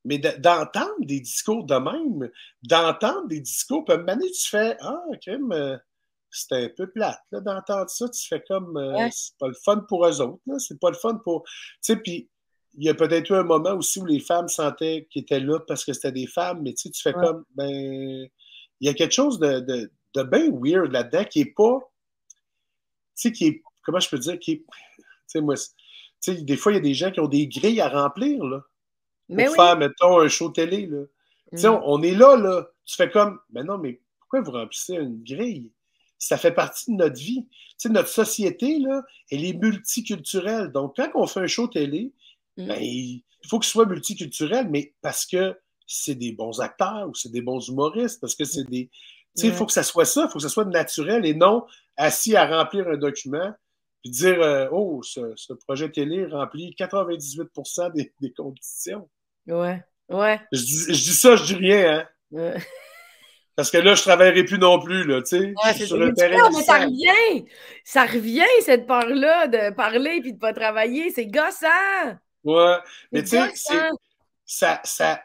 mais d'entendre des discours de même, d'entendre des discours, puis à un moment donné, tu fais ah, crime, c'était un peu plate, là, d'entendre ça, tu fais comme Ouais. c'est pas le fun pour eux autres, là, c'est pas le fun pour. Tu sais, puis il y a peut-être eu un moment aussi où les femmes sentaient qu'ils étaient là parce que c'était des femmes, mais tu sais, tu fais Ouais. comme ben il y a quelque chose de bien weird là-dedans qui est pas, tu sais, qui est, comment je peux dire, qui est, tu sais, moi, tu sais, des fois, il y a des gens qui ont des grilles à remplir, là, Mais pour oui. faire, mettons, un show télé, là. Tu sais, Mm. on est là, là. Tu fais comme, mais non, mais pourquoi vous remplissez une grille? Ça fait partie de notre vie. Tu sais, notre société, là, elle est multiculturelle. Donc, quand on fait un show télé, Mm. ben, il faut qu'il soit multiculturel, mais parce que c'est des bons acteurs ou c'est des bons humoristes, parce que c'est des. Tu sais, il faut Ouais. que ça soit ça, il faut que ça soit naturel et non assis à remplir un document puis dire oh, ce projet télé remplit 98% des conditions. Ouais. Ouais. Je dis ça, je dis rien, hein? Ouais. Parce que là, je ne travaillerai plus non plus, là, tu sais. Je Ouais, suis c'est ça. sur Mais un tu terrain vois, mais ça glissant. revient. Ça revient, cette part-là, de parler puis de pas travailler. C'est gossant. Ouais. C'est Mais tu sais, gossant.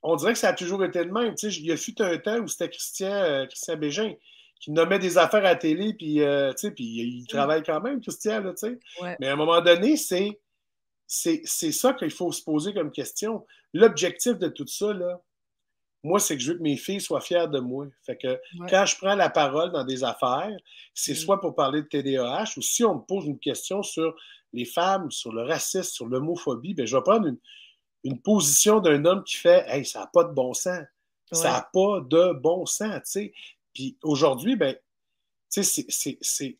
on dirait que ça a toujours été le même. Tu sais, il y a fut un temps où c'était Christian Bégin qui nommait des affaires à la télé, puis, tu sais, puis il Mm. travaille quand même, Christian, là, tu sais. Ouais. Mais à un moment donné, c'est ça qu'il faut se poser comme question. L'objectif de tout ça, là, moi, c'est que je veux que mes filles soient fières de moi. Fait que Ouais. quand je prends la parole dans des affaires, c'est Mm. soit pour parler de TDAH ou si on me pose une question sur les femmes, sur le racisme, sur l'homophobie, ben, je vais prendre une position d'un homme qui fait hey, ça n'a pas de bon sens. Ça Ouais. n'a pas de bon sens, tu sais. Puis aujourd'hui, ben, tu sais,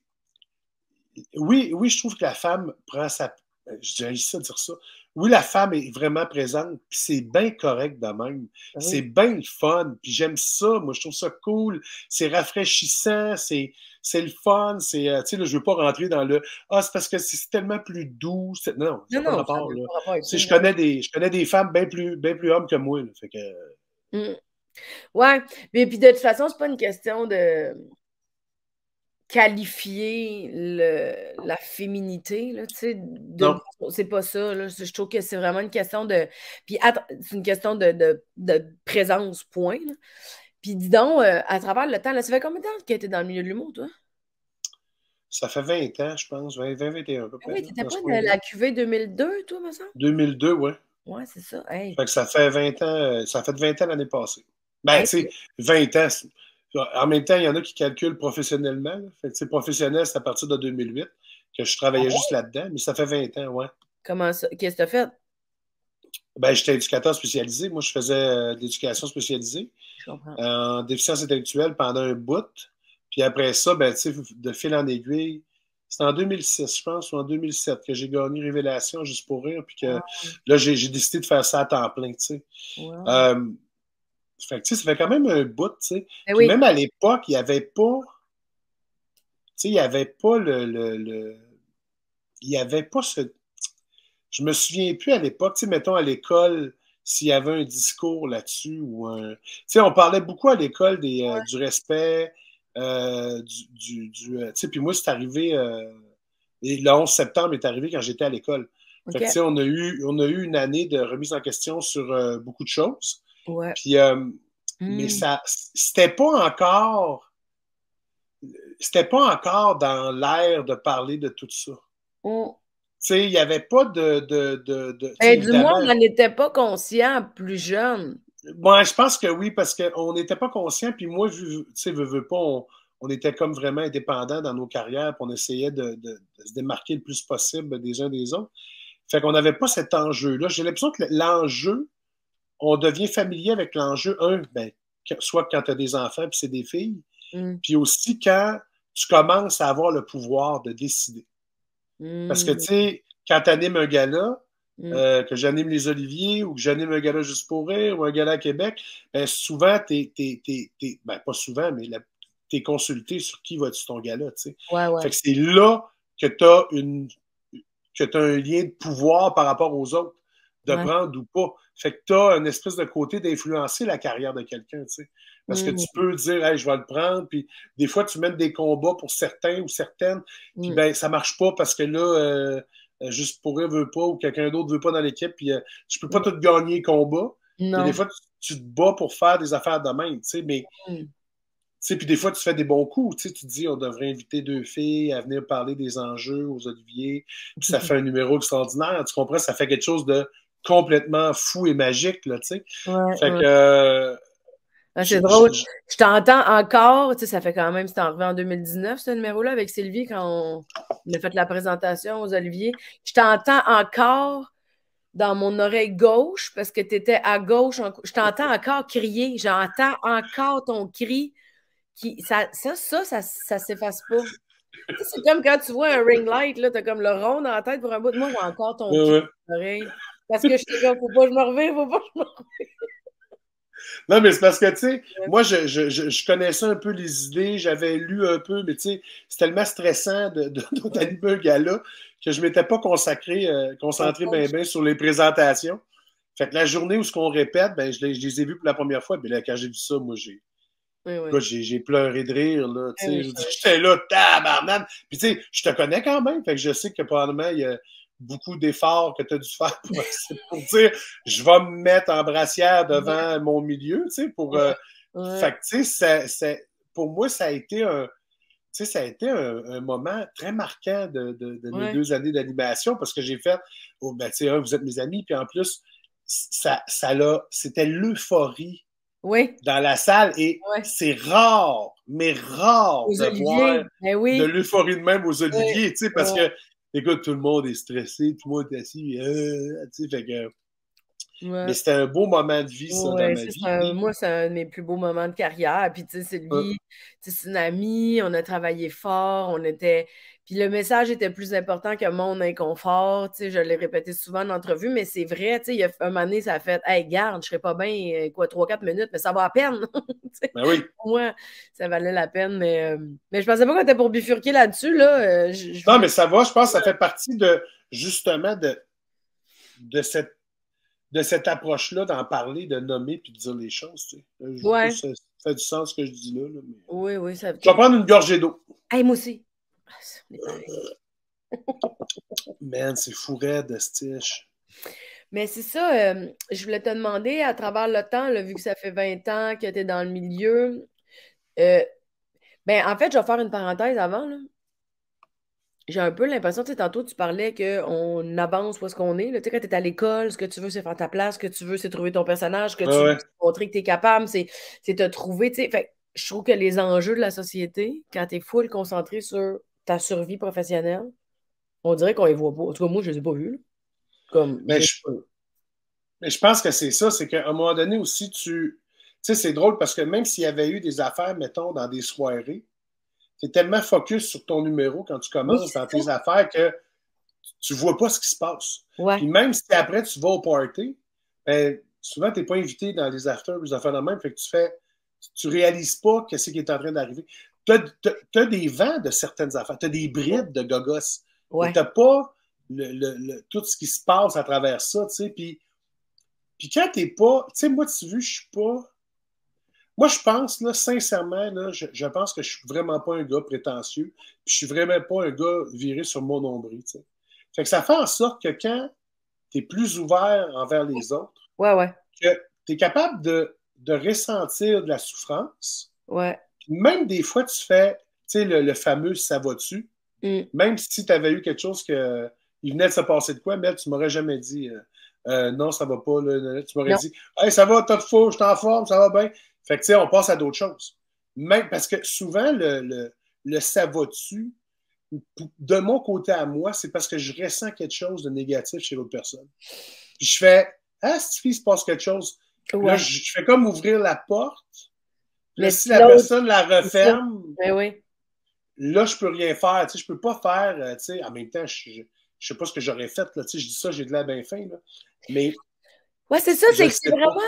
oui, oui, je trouve que la femme prend sa. Je dirais ça dire ça. Oui, la femme est vraiment présente, puis c'est bien correct de même. C'est Oui. bien le fun, puis j'aime ça. Moi, je trouve ça cool. C'est rafraîchissant, c'est le fun. Tu sais, là, je veux pas rentrer dans le ah, c'est parce que c'est tellement plus doux. Non, ça Non, n'a pas non, ça rapport, n'a là. pas rapport avec Tu sais, ça. Non. je connais des femmes bien plus hommes que moi, là. Fait que. Mm. Ouais. Mais puis de toute façon, c'est pas une question de qualifier la féminité, là, tu sais, Non. c'est pas ça, là. Je trouve que c'est vraiment une question de. Puis c'est une question de présence, point, là. Puis dis donc, à travers le temps, là, ça fait combien de temps que tu es dans le milieu de l'humour, toi? Ça fait 20 ans, je pense, 21 à peu Ah près, oui, là, t'étais dans pas ce de coin-là. la QV 2002, toi, me semble? 2002, ouais. Ouais, c'est ça. Hey. Fait que ça fait 20 ans, ça fait 20 ans l'année passée. Ben, Hey. tu sais, 20 ans. En même temps, il y en a qui calculent professionnellement. Là. Fait que, tu sais, professionnel, c'est à partir de 2008 que je Ah travaillais juste ouais? là-dedans, mais ça fait 20 ans, ouais. Comment ça? Qu'est-ce que t'as fait? Ben, j'étais éducateur spécialisé. Moi, je faisais de l'éducation spécialisée Je comprends. en déficience intellectuelle pendant un bout. Puis après ça, ben, tu sais, de fil en aiguille, c'était en 2006, je pense, ou en 2007 que j'ai gagné Révélation juste pour rire. Puis que Wow. là, j'ai décidé de faire ça à temps plein, tu sais. Wow. Euh, fait que, tu sais, ça fait quand même un bout, tu sais. Ben Puis oui. même à l'époque, il n'y avait pas, tu sais, il n'y avait pas il n'y avait pas ce. Je me souviens plus à l'époque, tu sais, mettons à l'école, s'il y avait un discours là-dessus ou un. Tu sais, on parlait beaucoup à l'école du respect, tu sais, puis moi, c'est arrivé. Et le 11 septembre est arrivé quand j'étais à l'école. Fait que, tu OK. sais, on a eu une année de remise en question sur beaucoup de choses. Ouais. Puis, mais Hmm. ça, c'était pas encore dans l'air de parler de tout ça. Oh. Tu sais, il n'y avait pas tu sais, Ben, du moins, évidemment, on n'en était pas conscient plus jeune. moi, je pense que oui, parce qu'on n'était pas conscient, puis moi, tu sais, veux pas, on était comme vraiment indépendants dans nos carrières, puis on essayait de se démarquer le plus possible des uns des autres. Fait qu'on n'avait pas cet enjeu-là. J'ai l'impression que l'enjeu, on devient familier avec l'enjeu, ben, soit quand tu as des enfants, puis c'est des filles, Hmm. puis aussi quand tu commences à avoir le pouvoir de décider. Parce que, tu Hmm. sais, quand tu animes un gala, Hmm. que j'anime les Oliviers ou que j'anime un gala juste pour rire ou un gala à Québec, ben souvent, ben pas souvent, mais tu es consulté sur qui va-tu ton gala, tu sais. Ouais, Fait ouais. que c'est là que tu as un lien de pouvoir par rapport aux autres, de Ouais. prendre ou pas. Fait que tu as une espèce de côté d'influencer la carrière de quelqu'un, tu sais. Parce que tu Hmm. peux dire, hey, je vais le prendre, puis des fois, tu mènes des combats pour certains ou certaines, puis Hmm. ben, ça marche pas parce que là, juste pour eux veut pas ou quelqu'un d'autre veut pas dans l'équipe, puis tu peux pas tout gagner le combat. Mais des Non. fois, tu te bats pour faire des affaires de même, tu sais, mais Hmm. sais, puis des fois, tu fais des bons coups. Tu sais, tu te dis, on devrait inviter deux filles à venir parler des enjeux aux Oliviers. Puis ça fait un numéro extraordinaire. Tu comprends? Ça fait quelque chose de complètement fou et magique, là, tu sais. Ouais, Fait ouais. que, Ah, c'est drôle. Je t'entends encore, tu sais, ça fait quand même, c'était arrivé en 2019, ce numéro-là, avec Sylvie, quand on a fait la présentation aux Oliviers. Je t'entends encore dans mon oreille gauche, parce que tu étais à gauche. Je t'entends encore crier. J'entends encore ton cri. Ça s'efface pas. Tu sais, c'est comme quand tu vois un ring light, là, t'as comme le rond dans la tête pour un bout. Moi, j'ai encore ton cri ouais. dans l'oreille. Parce que je suis comme, faut pas que je me réveille, faut pas que je me Non, mais c'est parce que, tu sais, réveille. moi, je connaissais un peu les idées, j'avais lu un peu, mais tu sais, c'est tellement stressant Ouais. d'animer un gala que je ne m'étais pas concentré bien, bien sur les présentations. Fait que la journée où ce qu'on répète, ben, je les ai vus pour la première fois. Mais là, quand j'ai vu ça, moi, Oui, oui. j'ai pleuré de rire, là, tu Oui, oui, sais. J'étais là, tabarnane. Puis, tu sais, je te connais quand même. Fait que je sais que probablement, il y a beaucoup d'efforts que tu as dû faire pour dire, je vais me mettre en brassière devant mon milieu, tu sais, ouais, fait ouais. que, tu sais, pour moi, ça a été ça a été un moment très marquant de mes Ouais. 2 années d'animation parce que j'ai fait, oh, ben, tu sais, vous êtes mes amis, puis en plus, c'était l'euphorie Oui, dans la salle et ouais. c'est rare, mais rare Aux de voir Oliviers. Ben de oui. l'euphorie de même aux Oui. Oliviers, tu sais, parce Ouais. que, écoute, tout le monde est stressé, tout le monde est assis, tu sais, fait que, mais Ouais. c'était un beau moment de vie, ça, dans Ouais, ma ça, vie. Puis, moi, c'est un de mes plus beaux moments de carrière. Puis, tu sais, euh, Sylvie, tu sais, c'est une amie, on a travaillé fort, on était. Puis le message était plus important que mon inconfort. Tu sais, je l'ai répété souvent en entrevue, mais c'est vrai, tu sais, il y a un moment donné, ça a fait, hey, garde, je serais pas bien, quoi, 3, 4 minutes, mais ça va à peine. Tu sais, ben oui. pour moi, ça valait la peine, mais je pensais pas qu'on était pour bifurquer là-dessus, là. Je Non, voulais. mais ça va, je pense que ça fait partie justement, de cette approche-là, d'en parler, de nommer puis de dire les choses. Tu sais. Je sais pas Ouais, si ça fait du sens ce que je dis là, mais oui, oui, ça. je vais prendre une gorgée d'eau. Hey, moi aussi. Ah, on est pareil. Man, c'est fou raide, stiche. Mais c'est ça, je voulais te demander, à travers le temps, là, vu que ça fait 20 ans que tu es dans le milieu, euh, ben en fait, je vais faire une parenthèse avant, là. J'ai un peu l'impression, tu sais, tantôt, tu parlais qu'on avance où est-ce qu'on est. Là. Tu sais, quand tu es à l'école, ce que tu veux, c'est faire ta place, ce que tu veux, c'est trouver ton personnage, ce que Ouais, tu veux, ouais. c'est montrer que tu es capable, c'est te trouver, tu sais. Fait que je trouve que les enjeux de la société, quand tu es full concentré sur ta survie professionnelle, on dirait qu'on les voit pas. En tout cas, moi, je les ai pas vus, là. Comme, je Ben, les ai je, pas vus. Mais je pense que c'est ça, c'est qu'à un moment donné aussi, tu sais, c'est drôle parce que même s'il y avait eu des affaires, mettons, dans des soirées, tu es tellement focus sur ton numéro quand tu Oui, commences dans c'est ça. tes affaires que tu vois pas ce qui se passe. Ouais. Puis même si après tu vas au party, ben, souvent tu n'es pas invité dans les afters ou des affaires de même, fait que tu réalises pas ce qui est en train d'arriver. Tu as des vents de certaines affaires, tu as des brides de gogos, mais tu Ouais. n'as pas tout ce qui se passe à travers ça, tu sais. Puis quand t'es pas, tu sais, moi, tu veux, je suis pas. Moi, je pense, là, sincèrement, là, je pense que je suis vraiment pas un gars prétentieux, puis je suis vraiment pas un gars viré sur mon nombril, tu sais. Fait que ça fait en sorte que quand tu es plus ouvert envers les autres, Ouais, ouais. que tu es capable de ressentir de la souffrance. Ouais. Puis même des fois, tu fais, tu sais, le fameux ça va-tu, Mm. même si tu avais eu quelque chose que il venait de se passer de quoi, mais tu m'aurais jamais dit non, ça va pas. Là. Tu m'aurais Non. dit hey, ça va, t'as de fou, je suis en forme, ça va bien. Fait que tu sais, on passe à d'autres choses. Même parce que souvent, le ça va-tu, de mon côté à moi, c'est parce que je ressens quelque chose de négatif chez l'autre personne. Puis je fais ah, il se passe quelque chose. Puis là, Ouais. je fais comme ouvrir la porte. Puis là, Mais si si la l'autre, personne la c'est ça. referme, Oui, oui. là, je peux rien faire. Tu sais, je peux pas faire, tu sais, en même temps, je sais pas ce que j'aurais fait, là, tu sais, je dis ça, j'ai de l'air bien fin, là. Mais Ouais, c'est ça, je c'est le que c'est sais pas. vraiment.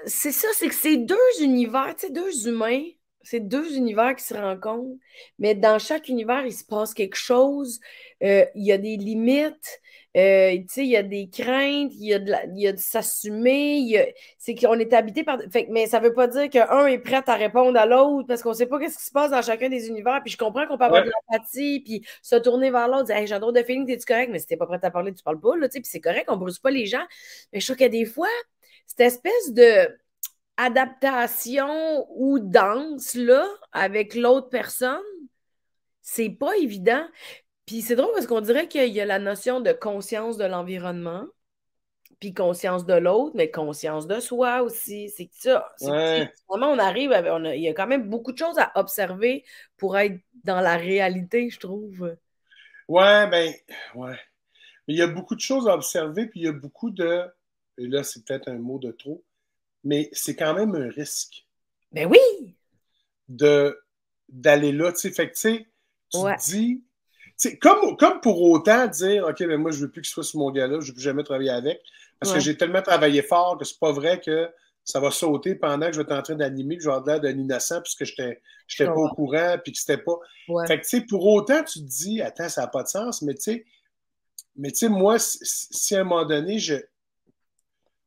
C'est ça, c'est que c'est deux univers, tu sais, deux humains. C'est deux univers qui se rencontrent. Mais dans chaque univers, il se passe quelque chose. Il y a des limites. Tu sais, il y a des craintes. Il y a de s'assumer. C'est qu'on est habité par. Fait, mais ça veut pas dire qu'un est prêt à répondre à l'autre parce qu'on sait pas qu'est-ce qui se passe dans chacun des univers. Puis je comprends qu'on peut avoir de Ouais, l'empathie, puis se tourner vers l'autre, dire hey, j'ai un drôle de feeling, t'es-tu correct? Mais si t'es pas prêt à parler, tu parles pas, là, tu sais, puis c'est correct, on bruse pas les gens. Mais je trouve que des fois, cette espèce de adaptation ou danse là avec l'autre personne, c'est pas évident. Puis c'est drôle parce qu'on dirait qu'il y a la notion de conscience de l'environnement, puis conscience de l'autre, mais conscience de soi aussi. C'est que ça, c'est que ouais, vraiment on arrive, il y a quand même beaucoup de choses à observer pour être dans la réalité, je trouve. ouais, ben, ouais. Mais il y a beaucoup de choses à observer, puis il y a beaucoup de, et là, c'est peut-être un mot de trop, mais c'est quand même un risque Ben oui! de d'aller là, tu sais. Fait que, tu sais, tu te Ouais, dis, tu sais, comme pour autant dire, OK, mais moi, je veux plus qu'il soit sur mon gars-là, je veux plus jamais travailler avec, parce que ouais, j'ai tellement travaillé fort que c'est pas vrai que ça va sauter pendant que je vais être en train d'animer, puis je vais avoir l'air d'un innocent, puisque je j'étais pas au comprends. courant, puis que c'était pas. Ouais. Fait que, tu sais, pour autant, tu te dis, attends, ça n'a pas de sens, mais tu sais, moi, si à un moment donné, tu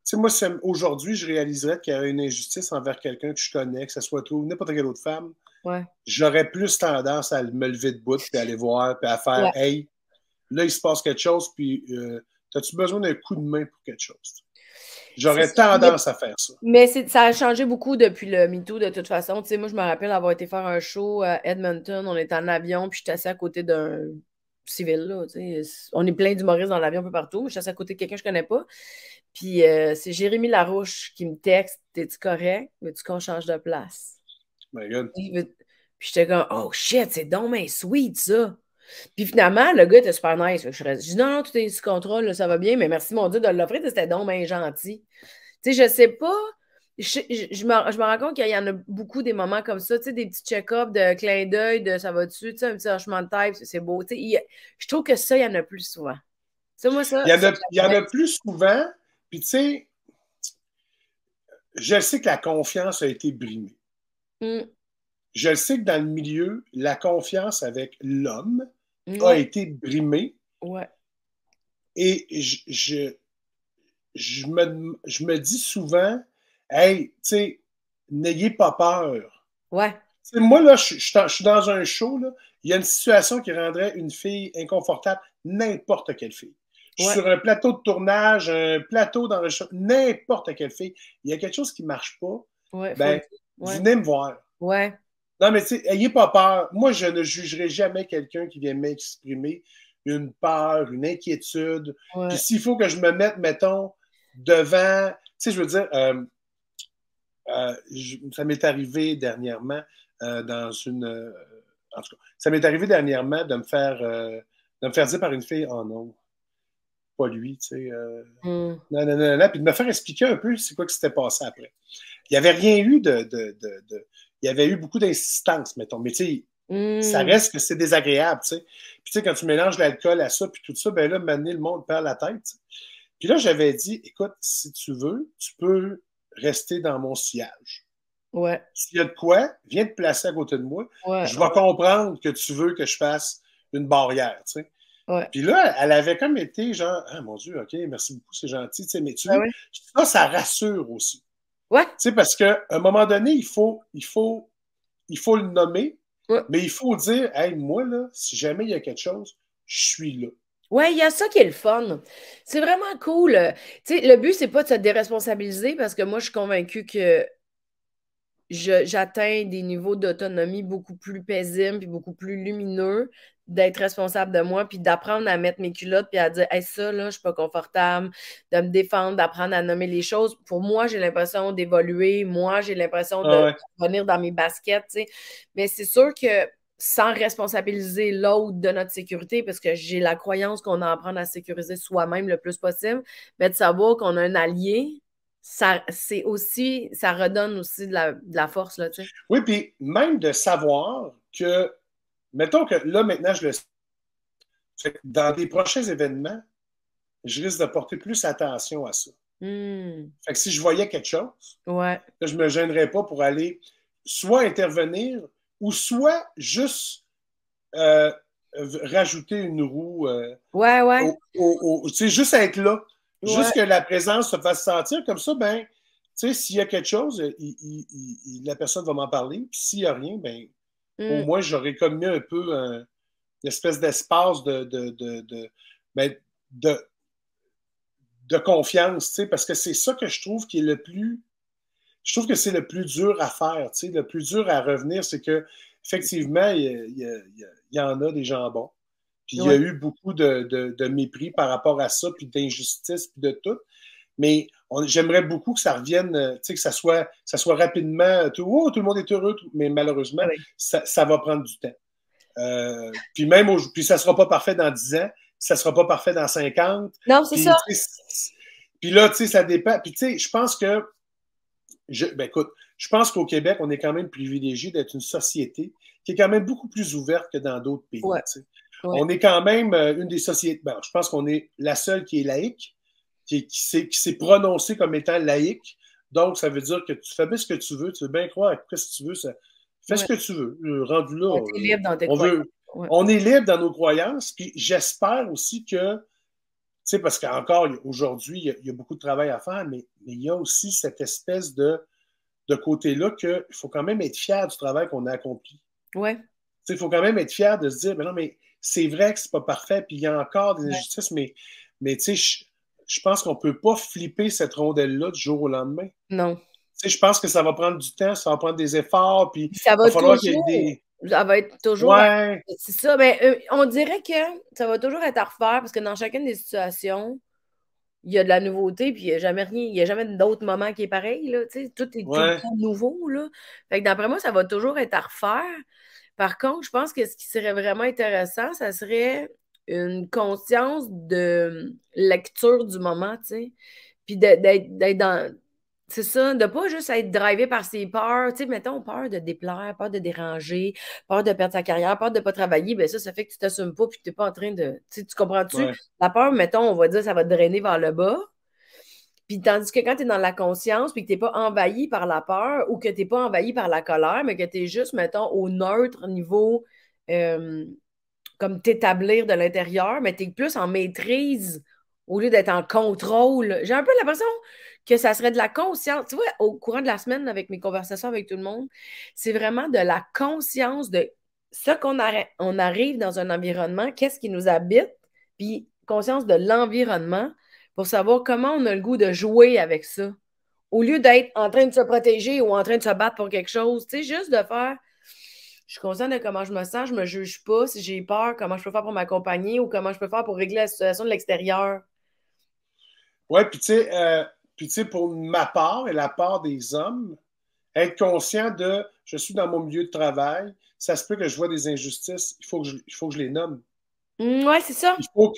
sais, moi, aujourd'hui, je réaliserais qu'il y a une injustice envers quelqu'un que je connais, que ce soit toi ou n'importe quelle autre femme, Ouais. j'aurais plus tendance à me lever de bout, puis à aller voir, puis à faire Ouais. hey, là, il se passe quelque chose, puis as-tu besoin d'un coup de main pour quelque chose? C'est J'aurais ça. tendance à faire ça. Mais ça a changé beaucoup depuis le MeToo, de toute façon. Tu sais, moi, je me rappelle avoir été faire un show à Edmonton. On était en avion, puis j'étais assis à côté d'un civil, là. Tu sais. On est plein d'humoristes dans l'avion un peu partout. Mais j'étais assis à côté de quelqu'un que je connais pas. Puis c'est Jérémy Larouche qui me texte t'es-tu correct? Veux-tu qu'on change de place? My God. Puis j'étais comme oh shit, c'est donc bien sweet, ça. Puis finalement, le gars était super nice. Fait que je dis non, non, tout est sous contrôle, là, ça va bien, mais merci mon Dieu de l'offrir, c'était donc bien gentil. Tu sais, je sais pas. Je me rends compte qu'il y en a beaucoup des moments comme ça, tu sais, des petits check-ups de clin d'œil, de ça va dessus, tu sais, un petit hochement de tête, c'est beau. Tu sais, je trouve que ça, il y en a plus souvent. Ça, moi, Il y en a, il y j'aime en bien. a plus souvent, puis tu sais, je sais que la confiance a été brimée. Mm, Je sais que dans le milieu, la confiance avec l'homme a ouais, été brimée ouais, et je me dis souvent, hey, tu sais, n'ayez pas peur. ouais, T'sais, moi, là, je suis dans un show, là, il y a une situation qui rendrait une fille inconfortable, n'importe quelle fille. Je suis ouais, sur un plateau de tournage, un plateau dans le show, n'importe quelle fille. Il y a quelque chose qui ne marche pas, ouais, faut le ben, dire. Ouais, venez me voir. ouais, Non, mais tu sais, ayez pas peur. Moi, je ne jugerai jamais quelqu'un qui vient m'exprimer une peur, une inquiétude. Puis ouais. s'il faut que je me mette, mettons, devant, tu sais, je veux dire, ça m'est arrivé dernièrement dans une. En tout cas, ça m'est arrivé dernièrement de me faire dire par une fille oh non, pas lui, tu sais. Mm. Non, non, non, non. Puis de me faire expliquer un peu c'est quoi qui s'était passé après. Il n'y avait rien eu il y avait eu beaucoup d'insistance, mettons. Mais tu sais, ça Mm. reste que c'est désagréable, tu sais. Puis tu sais, quand tu mélanges l'alcool à ça, puis tout ça, ben là, maintenant, le monde perd la tête. T'sais. Puis là, j'avais dit, écoute, si tu veux, tu peux rester dans mon sillage. Ouais, S'il y a de quoi, viens te placer à côté de moi. ouais, Je vais ouais, comprendre que tu veux que je fasse une barrière, tu sais. ouais. Puis là, elle avait comme été genre, ah mon Dieu, OK, merci beaucoup, c'est gentil, tu sais, mais tu Ah vois, ouais. ça rassure aussi. Ouais, Tu sais, parce qu'à un moment donné, il faut le nommer, ouais. mais il faut dire, hey, moi, là, si jamais il y a quelque chose, je suis là. Ouais, il y a ça qui est le fun. C'est vraiment cool. Tu sais, le but, c'est pas de se déresponsabiliser parce que moi, je suis convaincue que j'atteins des niveaux d'autonomie beaucoup plus paisibles puis beaucoup plus lumineux d'être responsable de moi puis d'apprendre à mettre mes culottes puis à dire hey, ça là je suis pas confortable de me défendre d'apprendre à nommer les choses pour moi j'ai l'impression d'évoluer moi j'ai l'impression Ah de ouais. revenir dans mes baskets tu sais mais c'est sûr que sans responsabiliser l'autre de notre sécurité parce que j'ai la croyance qu'on a à apprendre à sécuriser soi-même le plus possible mais de savoir qu'on a un allié ça, c'est aussi, ça redonne aussi de la force, là, tu sais. Oui, puis même de savoir que, mettons que là, maintenant, je le sais, fait que dans des prochains événements, je risque de porter plus attention à ça. Hmm. Fait que si je voyais quelque chose, Ouais. là, je ne me gênerais pas pour aller soit intervenir ou soit juste euh, rajouter une roue Ouais, ouais. tu sais, juste être là. Ouais. Juste que la présence se fasse sentir. Comme ça, ben, tu sais, s'il y a quelque chose, la personne va m'en parler. Puis s'il n'y a rien, ben, au Hmm. moins, j'aurais comme mis un peu une espèce d'espace ben, de, de confiance, tu sais, parce que c'est ça que je trouve qui est le plus. Je trouve que c'est le plus dur à faire, tu sais, le plus dur à revenir, c'est que effectivement, il y en a des gens bons. Puis il y a Ouais. eu beaucoup de mépris par rapport à ça, puis d'injustice, puis de tout. Mais j'aimerais beaucoup que ça revienne, tu sais, que ça soit rapidement, tout le monde est heureux, mais malheureusement, Ah oui. ça va prendre du temps. Puis même, puis ça sera pas parfait dans 10 ans, ça sera pas parfait dans 50. Non, c'est Puis, ça. puis là, tu sais, ça dépend. Puis tu sais, je pense que, ben écoute, je pense qu'au Québec, on est quand même privilégié d'être une société qui est quand même beaucoup plus ouverte que dans d'autres pays. Ouais. Tu sais. Ouais. On est quand même une des sociétés. Ben, je pense qu'on est la seule qui est laïque, qui s'est prononcée comme étant laïque. Donc, ça veut dire que tu fais bien ce que tu veux, tu veux bien croire à ce que tu veux, fais ce Ouais. que tu veux. Rendu là, Ouais, t'es libre dans tes on croyances. veut. Ouais. On est libre dans nos croyances, puis j'espère aussi que, tu sais, parce qu'encore aujourd'hui, il y a beaucoup de travail à faire, mais il y a aussi cette espèce de côté-là qu'il faut quand même être fier du travail qu'on a accompli. Ouais. Il faut quand même être fier de se dire, mais non, mais c'est vrai que c'est pas parfait, puis il y a encore des Ouais. injustices, mais tu sais, je pense qu'on peut pas flipper cette rondelle-là du jour au lendemain. Non. Tu sais, je pense que ça va prendre du temps, ça va prendre des efforts, puis Ça il va va falloir qu'il y ait toujours. des. Ça va être toujours. Ouais, C'est ça. Mais on dirait que ça va toujours être à refaire parce que dans chacune des situations, il y a de la nouveauté, puis il n'y a jamais rien, il n'y a jamais d'autre moment qui est pareil, là, tu sais, tout est tout le ouais, temps nouveau, là. Fait que d'après moi, ça va toujours être à refaire. Par contre, je pense que ce qui serait vraiment intéressant, ça serait une conscience de lecture du moment, tu sais, puis d'être dans... C'est ça, de pas juste être drivé par ses peurs, tu sais, mettons, peur de déplaire, peur de déranger, peur de perdre sa carrière, peur de pas travailler, ben ça fait que tu t'assumes pas puis que tu n'es pas en train de... Tu sais, tu comprends-tu? ouais. La peur, mettons, on va dire, ça va te drainer vers le bas. Puis tandis que quand tu es dans la conscience, puis que tu n'es pas envahi par la peur ou que tu n'es pas envahi par la colère, mais que tu es juste, mettons, au neutre niveau, euh, comme t'établir de l'intérieur, mais tu es plus en maîtrise au lieu d'être en contrôle. J'ai un peu l'impression que ça serait de la conscience. Tu vois, au courant de la semaine, avec mes conversations avec tout le monde, c'est vraiment de la conscience de ce on arrive dans un environnement, qu'est-ce qui nous habite, puis conscience de l'environnement pour savoir comment on a le goût de jouer avec ça. Au lieu d'être en train de se protéger ou en train de se battre pour quelque chose, tu sais, juste de faire je suis consciente de comment je me sens, je me juge pas. Si j'ai peur, comment je peux faire pour m'accompagner ou comment je peux faire pour régler la situation de l'extérieur. Ouais, puis tu sais, pour ma part et la part des hommes, être conscient de je suis dans mon milieu de travail, ça se peut que je vois des injustices, il faut que je les nomme. Ouais, c'est ça. Il faut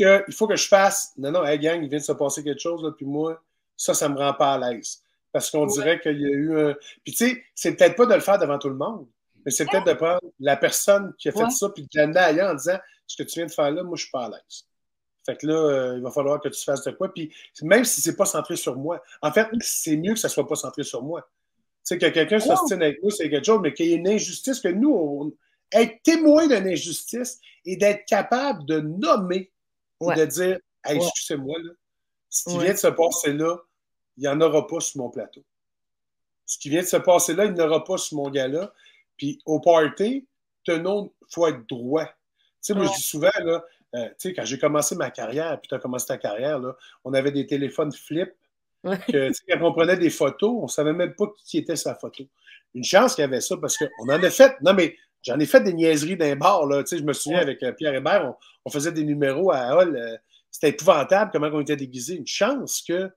que je fasse. Non, non, hey gang, il vient de se passer quelque chose, là, puis moi, ça me rend pas à l'aise. Parce qu'on Ouais. dirait qu'il y a eu un. Puis tu sais, c'est peut-être pas de le faire devant tout le monde, mais c'est peut-être de prendre la personne qui a fait Ouais. ça, puis de l'amener ailleurs en disant ce que tu viens de faire là, moi, je suis pas à l'aise. Fait que là, il va falloir que tu fasses de quoi. Puis même si c'est pas centré sur moi, en fait, c'est mieux que ça soit pas centré sur moi. Tu sais, que quelqu'un Non. s'ostine avec nous, c'est quelque chose, mais qu'il y ait une injustice, que nous, être témoin d'une injustice et d'être capable de nommer et Ouais. de dire hey, Ouais. excusez-moi, là, ce qui vient Ouais. de se passer là, il n'y en aura pas sur mon plateau. Ce qui vient de se passer là, il n'y en aura pas sur mon gala. Puis au party, il faut être droit. Tu sais, moi, je dis souvent, là, tu sais, quand j'ai commencé ma carrière, puis tu as commencé ta carrière, là, on avait des téléphones flip Ouais. que, tu sais, quand on prenait des photos, on ne savait même pas qui était sa photo. Une chance qu'il y avait ça, parce qu'on en a fait, non, mais j'en ai fait des niaiseries d'un bar, là, tu sais, je me souviens avec Pierre Hébert, on faisait des numéros à Hall, c'était épouvantable comment on était déguisés. Une chance que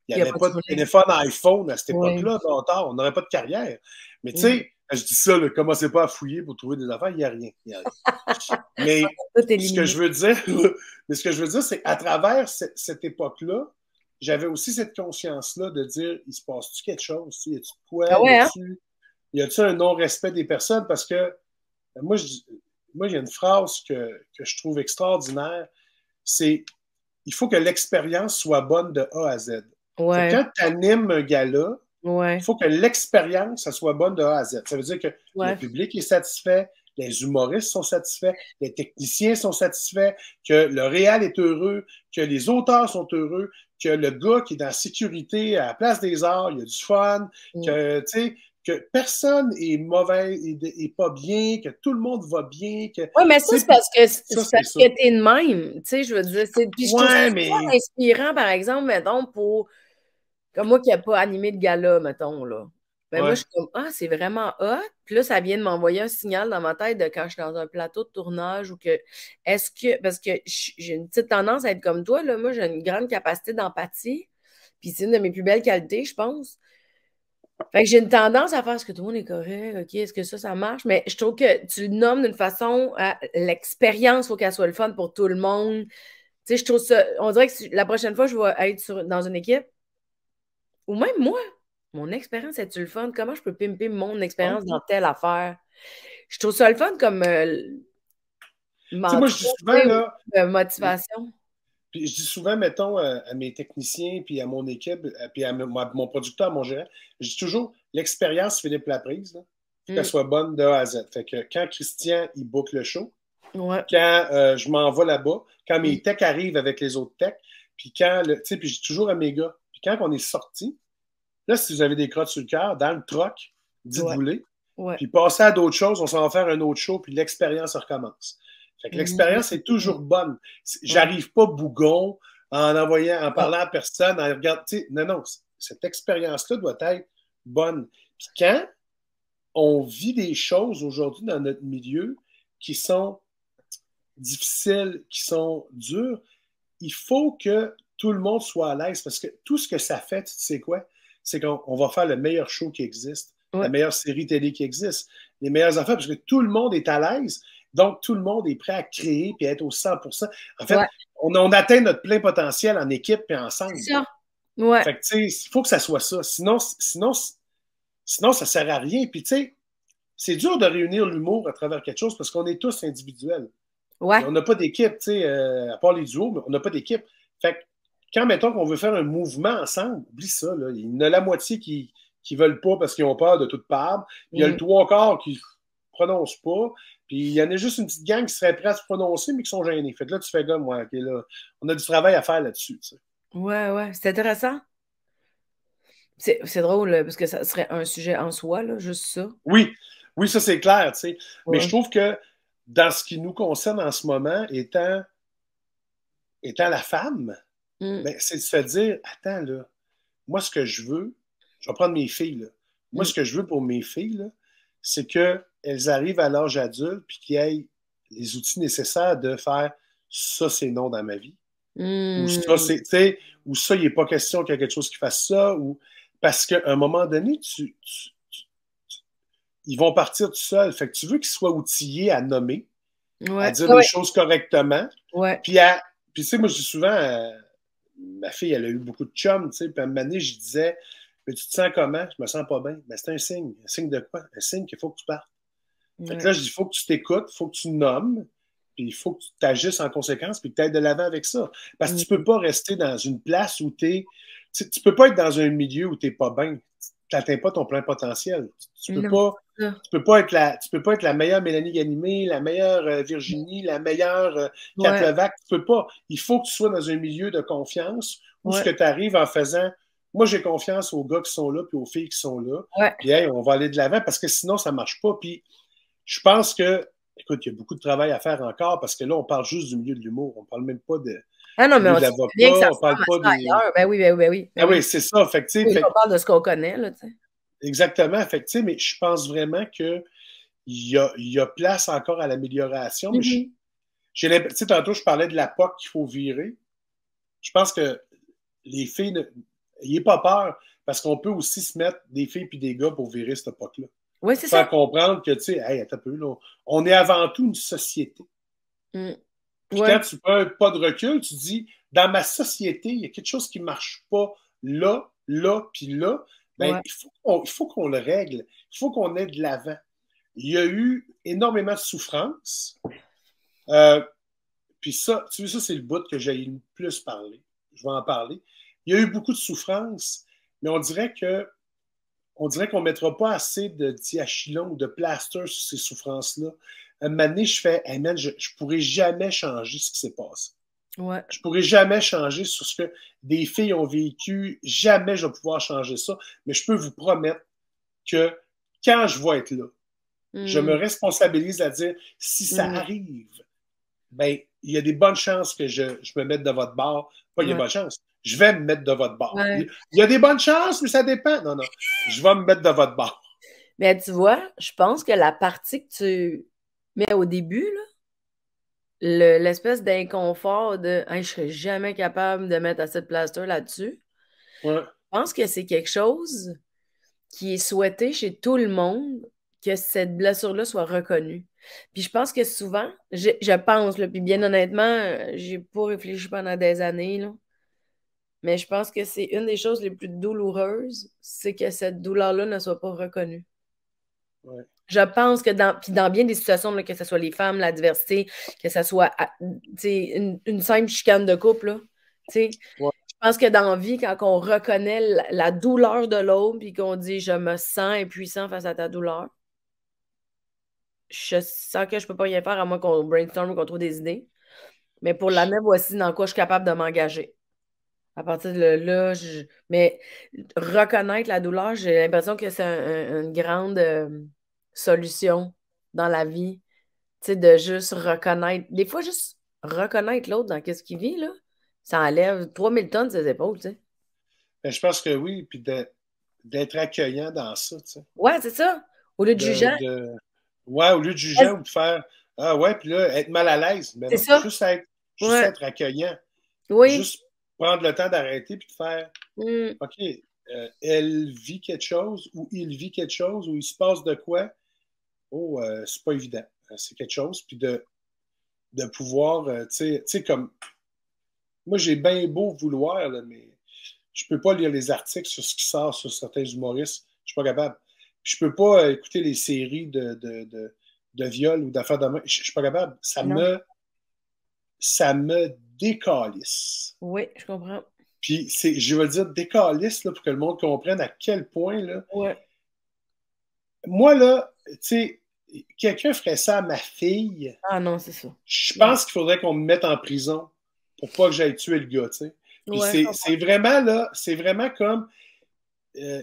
il n'y Il n'y a avait pas de pas de sourire. téléphone iPhone à cette Ouais. époque-là, bâtard, on n'aurait pas de carrière. Mais tu Mhm. sais, je dis ça, là, commencez pas à fouiller pour trouver des affaires, il n'y a rien. Il y a rien. Mais Tout ce que éliminé. je veux dire, mais ce que je veux dire, c'est qu'à travers cette époque-là, j'avais aussi cette conscience-là de dire, il se passe-tu quelque chose? Y a-tu quoi? Ah ouais, hein? Y a-tu un non-respect des personnes? Parce que moi, il y a une phrase que je trouve extraordinaire, c'est il faut que l'expérience soit bonne de A à Z. Fait que Ouais. quand tu animes un gala, il Ouais. faut que l'expérience ça soit bonne de A à Z. Ça veut dire que le Ouais. public est satisfait, les humoristes sont satisfaits, les techniciens sont satisfaits, que le réal est heureux, que les auteurs sont heureux, que le gars qui est dans la sécurité à la place des arts, il y a du fun, Mm. que, tu sais, que personne est mauvais et pas bien, que tout le monde va bien, que, tu Ouais, mais ça, sais, c'est parce que ça, c'est c'est parce ça. que t'es de même. Tu sais, je veux dire, puis je trouve ça Ouais, super mais inspirant, par exemple, mettons, pour comme moi qui n'ai pas animé de gala, mettons, là. Ben moi, je ouais. suis comme, ah, c'est vraiment hot. Puis là, ça vient de m'envoyer un signal dans ma tête de quand je suis dans un plateau de tournage ou que, parce que j'ai une petite tendance à être comme toi, là. Moi, j'ai une grande capacité d'empathie. Puis c'est une de mes plus belles qualités, je pense. Fait que j'ai une tendance à faire ce que tout le monde est correct, OK, est-ce que ça marche? Mais je trouve que tu le nommes d'une façon, l'expérience, il faut qu'elle soit le fun pour tout le monde. Tu sais, je trouve ça, on dirait que la prochaine fois, je vais être dans une équipe, ou même moi, mon expérience est-tu le fun? Comment je peux pimper mon Ouais. expérience dans telle affaire? Je trouve ça le fun comme Tu sais, moi, mantra, je dis tu souvent, sais, ou là, motivation. puis je dis souvent, mettons, à mes techniciens, puis à mon équipe, puis à mon producteur, à mon gérant, je dis toujours, l'expérience Philippe Laprise, il faut qu'elle Mm. soit bonne de A à Z. Fait que quand Christian, il book le show, Ouais. quand je m'en vais là-bas, quand Mm. mes techs arrivent avec les autres techs, puis quand, tu sais, puis je dis toujours à mes gars, puis quand on est sorti, là, si vous avez des crottes sur le cœur, dans le troc, Ouais. dites-vous-les, Ouais. puis passez à d'autres choses, on s'en va faire un autre show, puis l'expérience recommence. Fait que Mm. l'expérience est toujours bonne. Ouais. J'arrive pas bougon en parlant à personne, en regardant. Non, non, cette expérience-là doit être bonne. Puis quand on vit des choses aujourd'hui dans notre milieu qui sont difficiles, qui sont dures, il faut que tout le monde soit à l'aise parce que tout ce que ça fait, tu sais quoi? C'est qu'on va faire le meilleur show qui existe, la Ouais. meilleure série télé qui existe, les meilleures affaires parce que tout le monde est à l'aise. Donc, tout le monde est prêt à créer et à être au 100%. En fait, Ouais. on atteint notre plein potentiel en équipe et C'est ensemble. ça. Ouais. Fait que, tu sais, il faut que ça soit ça. Sinon ça sert à rien. Puis, tu sais, c'est dur de réunir l'humour à travers quelque chose parce qu'on est tous individuels. Et Ouais. on n'a pas d'équipe, tu sais, à part les duos, mais on n'a pas d'équipe. Fait que quand, mettons, qu'on veut faire un mouvement ensemble, oublie ça, là. Il y en a la moitié qui ne veulent pas parce qu'ils ont peur de toute part. Puis il y a le Mm. trois quarts qui ne prononcent pas. Puis il y en a juste une petite gang qui serait prête à se prononcer, mais qui sont gênés. Fait que là, tu fais comme, ouais, OK, là, on a du travail à faire là-dessus, tu sais. Ouais, ouais. C'est intéressant. C'est drôle parce que ça serait un sujet en soi, là, juste ça. Oui, oui, ça c'est clair, tu sais. Mais je Ouais. trouve que dans ce qui nous concerne en ce moment, étant la femme, Mm. ben, c'est de se dire, attends, là, moi, ce que je veux, je vais prendre mes filles, là. Moi, Mm. ce que je veux pour mes filles, là, c'est qu'elles arrivent à l'âge adulte puis qu'elles aient les outils nécessaires de faire ça, c'est non dans ma vie. Ou ça, Mm. c'est, tu sais, ou ça, il n'est pas question qu'il y ait quelque chose qui fasse ça, ou parce qu'à un moment donné, ils vont partir tout seuls. Fait que tu veux qu'ils soient outillés à nommer, à Ouais. dire Ah les ouais. choses correctement. Ouais. Puis, puis tu sais, moi, je dis souvent, ma fille, elle a eu beaucoup de chums, tu sais, puis à un moment donné, je disais, mais tu te sens comment? Je me sens pas bien. Ben, c'est un signe. Un signe de quoi? Un signe qu'il faut que tu partes. Fait que Ouais. là, je dis, il faut que tu t'écoutes, il faut que tu nommes, puis il faut que tu t'agisses en conséquence, puis que tu ailles de l'avant avec ça. Parce que tu peux pas rester dans une place où tu es. Tu peux pas être dans un milieu où tu n'es pas bien. Tu n'atteins pas ton plein potentiel. Tu peux Non. pas. Tu peux pas être la meilleure Mélanie Ganimé, la meilleure Virginie, la meilleure Kat Ouais. Levac. Tu peux pas. Il faut que tu sois dans un milieu de confiance où ce Ouais. que tu arrives en faisant. Moi, j'ai confiance aux gars qui sont là puis aux filles qui sont là. Ouais. Puis, hey, on va aller de l'avant parce que sinon, ça marche pas. Puis, je pense que, écoute, il y a beaucoup de travail à faire encore parce que là, on parle juste du milieu de l'humour. On ne parle même pas du Ah non, mais milieu on de sait bien que ça l'avocat, on ne parle ressemble à pas ça des. ailleurs. Ben oui, ben oui, ben oui. Ben Ah oui. oui, c'est ça. Fait que, Oui, on parle de ce qu'on connaît, là, tu sais. exactement. Fait que, mais je pense vraiment qu'il y a place encore à l'amélioration. Mais Mhm. tantôt, je parlais de la POC qu'il faut virer. Je pense que les filles, n'ayez pas peur parce qu'on peut aussi se mettre des filles et des gars pour virer cette POC-là. Oui, c'est Faire ça. comprendre que, tu sais, hey, attends un peu, là, on est avant tout une société. Mm. Puis quand Ouais. tu prends un pas de recul, tu dis, dans ma société, il y a quelque chose qui ne marche pas là, là, puis là. Ben, Ouais. il faut qu'on le règle. Il faut qu'on aille de l'avant. Il y a eu énormément de souffrance. Puis ça, tu vois, ça, c'est le bout que j'ai le plus parlé. Je vais en parler. Il y a eu beaucoup de souffrance, mais on dirait qu'on ne mettra pas assez de diachylon ou de plaster sur ces souffrances-là. Un moment donné, je fais, hey man, je ne pourrai jamais changer ce qui s'est passé. Ouais. Je ne pourrai jamais changer sur ce que des filles ont vécu. Jamais je vais pouvoir changer ça. Mais je peux vous promettre que quand je vais être là, je me Mm. responsabilise à dire, si ça Mm. arrive, ben, il y a des bonnes chances que je me mette de votre bord. Pas il y a des Ouais. bonnes chances. Je vais me mettre de votre bord. Ouais. Il y a des bonnes chances, mais ça dépend. Non, non. Je vais me mettre de votre bord. Mais tu vois, je pense que la partie que tu mets au début, là, l'espèce d'inconfort de hey, je serais jamais capable de mettre assez de plaster là-dessus, Ouais. je pense que c'est quelque chose qui est souhaité chez tout le monde que cette blessure-là soit reconnue. Puis je pense que souvent, je pense, là, puis bien honnêtement, j'ai pas réfléchi pendant des années, là, mais je pense que c'est une des choses les plus douloureuses, c'est que cette douleur-là ne soit pas reconnue. Ouais. Je pense que puis dans bien des situations, là, que ce soit les femmes, la diversité, que ce soit une simple chicane de couple, là, Ouais. je pense que dans la vie, quand on reconnaît la douleur de l'autre puis qu'on dit je me sens impuissant face à ta douleur, je sens que je peux pas rien faire à moins qu'on brainstorm ou qu'on trouve des idées. Mais pour l'année, voici dans quoi je suis capable de m'engager. À partir de là, mais reconnaître la douleur, j'ai l'impression que c'est une grande solution dans la vie. Tu sais, de juste reconnaître. Des fois, juste reconnaître l'autre dans qu'est-ce qu'il vit, là, ça enlève 3000 tonnes de ses épaules, tu sais. Ben, je pense que oui, puis d'être accueillant dans ça, tu sais. Ouais, c'est ça. Au lieu de jugeant, Ouais, au lieu de juger ou de faire ah ouais, puis là, être mal à l'aise. Mais c'est non, ça. juste Ouais. être accueillant. Oui. Juste prendre le temps d'arrêter puis de faire Mm. OK, elle vit quelque chose ou il vit quelque chose ou il se passe de quoi. Oh, c'est pas évident. C'est quelque chose. Puis de pouvoir, tu sais, comme moi, j'ai bien beau vouloir, là, mais je peux pas lire les articles sur ce qui sort sur certains humoristes. Je suis pas capable. Je peux pas écouter les séries de viol ou d'affaires de main. Je suis pas capable. Non. Ça me décalisse. Oui, je comprends. Puis, je veux dire décalisse là, pour que le monde comprenne à quel point, là, Ouais. moi, là, tu sais, quelqu'un ferait ça à ma fille, Ah non, c'est ça. je Non. pense qu'il faudrait qu'on me mette en prison pour pas que j'aille tuer le gars, tu sais. Puis Ouais, je comprends. c'est vraiment, là, c'est vraiment comme, euh,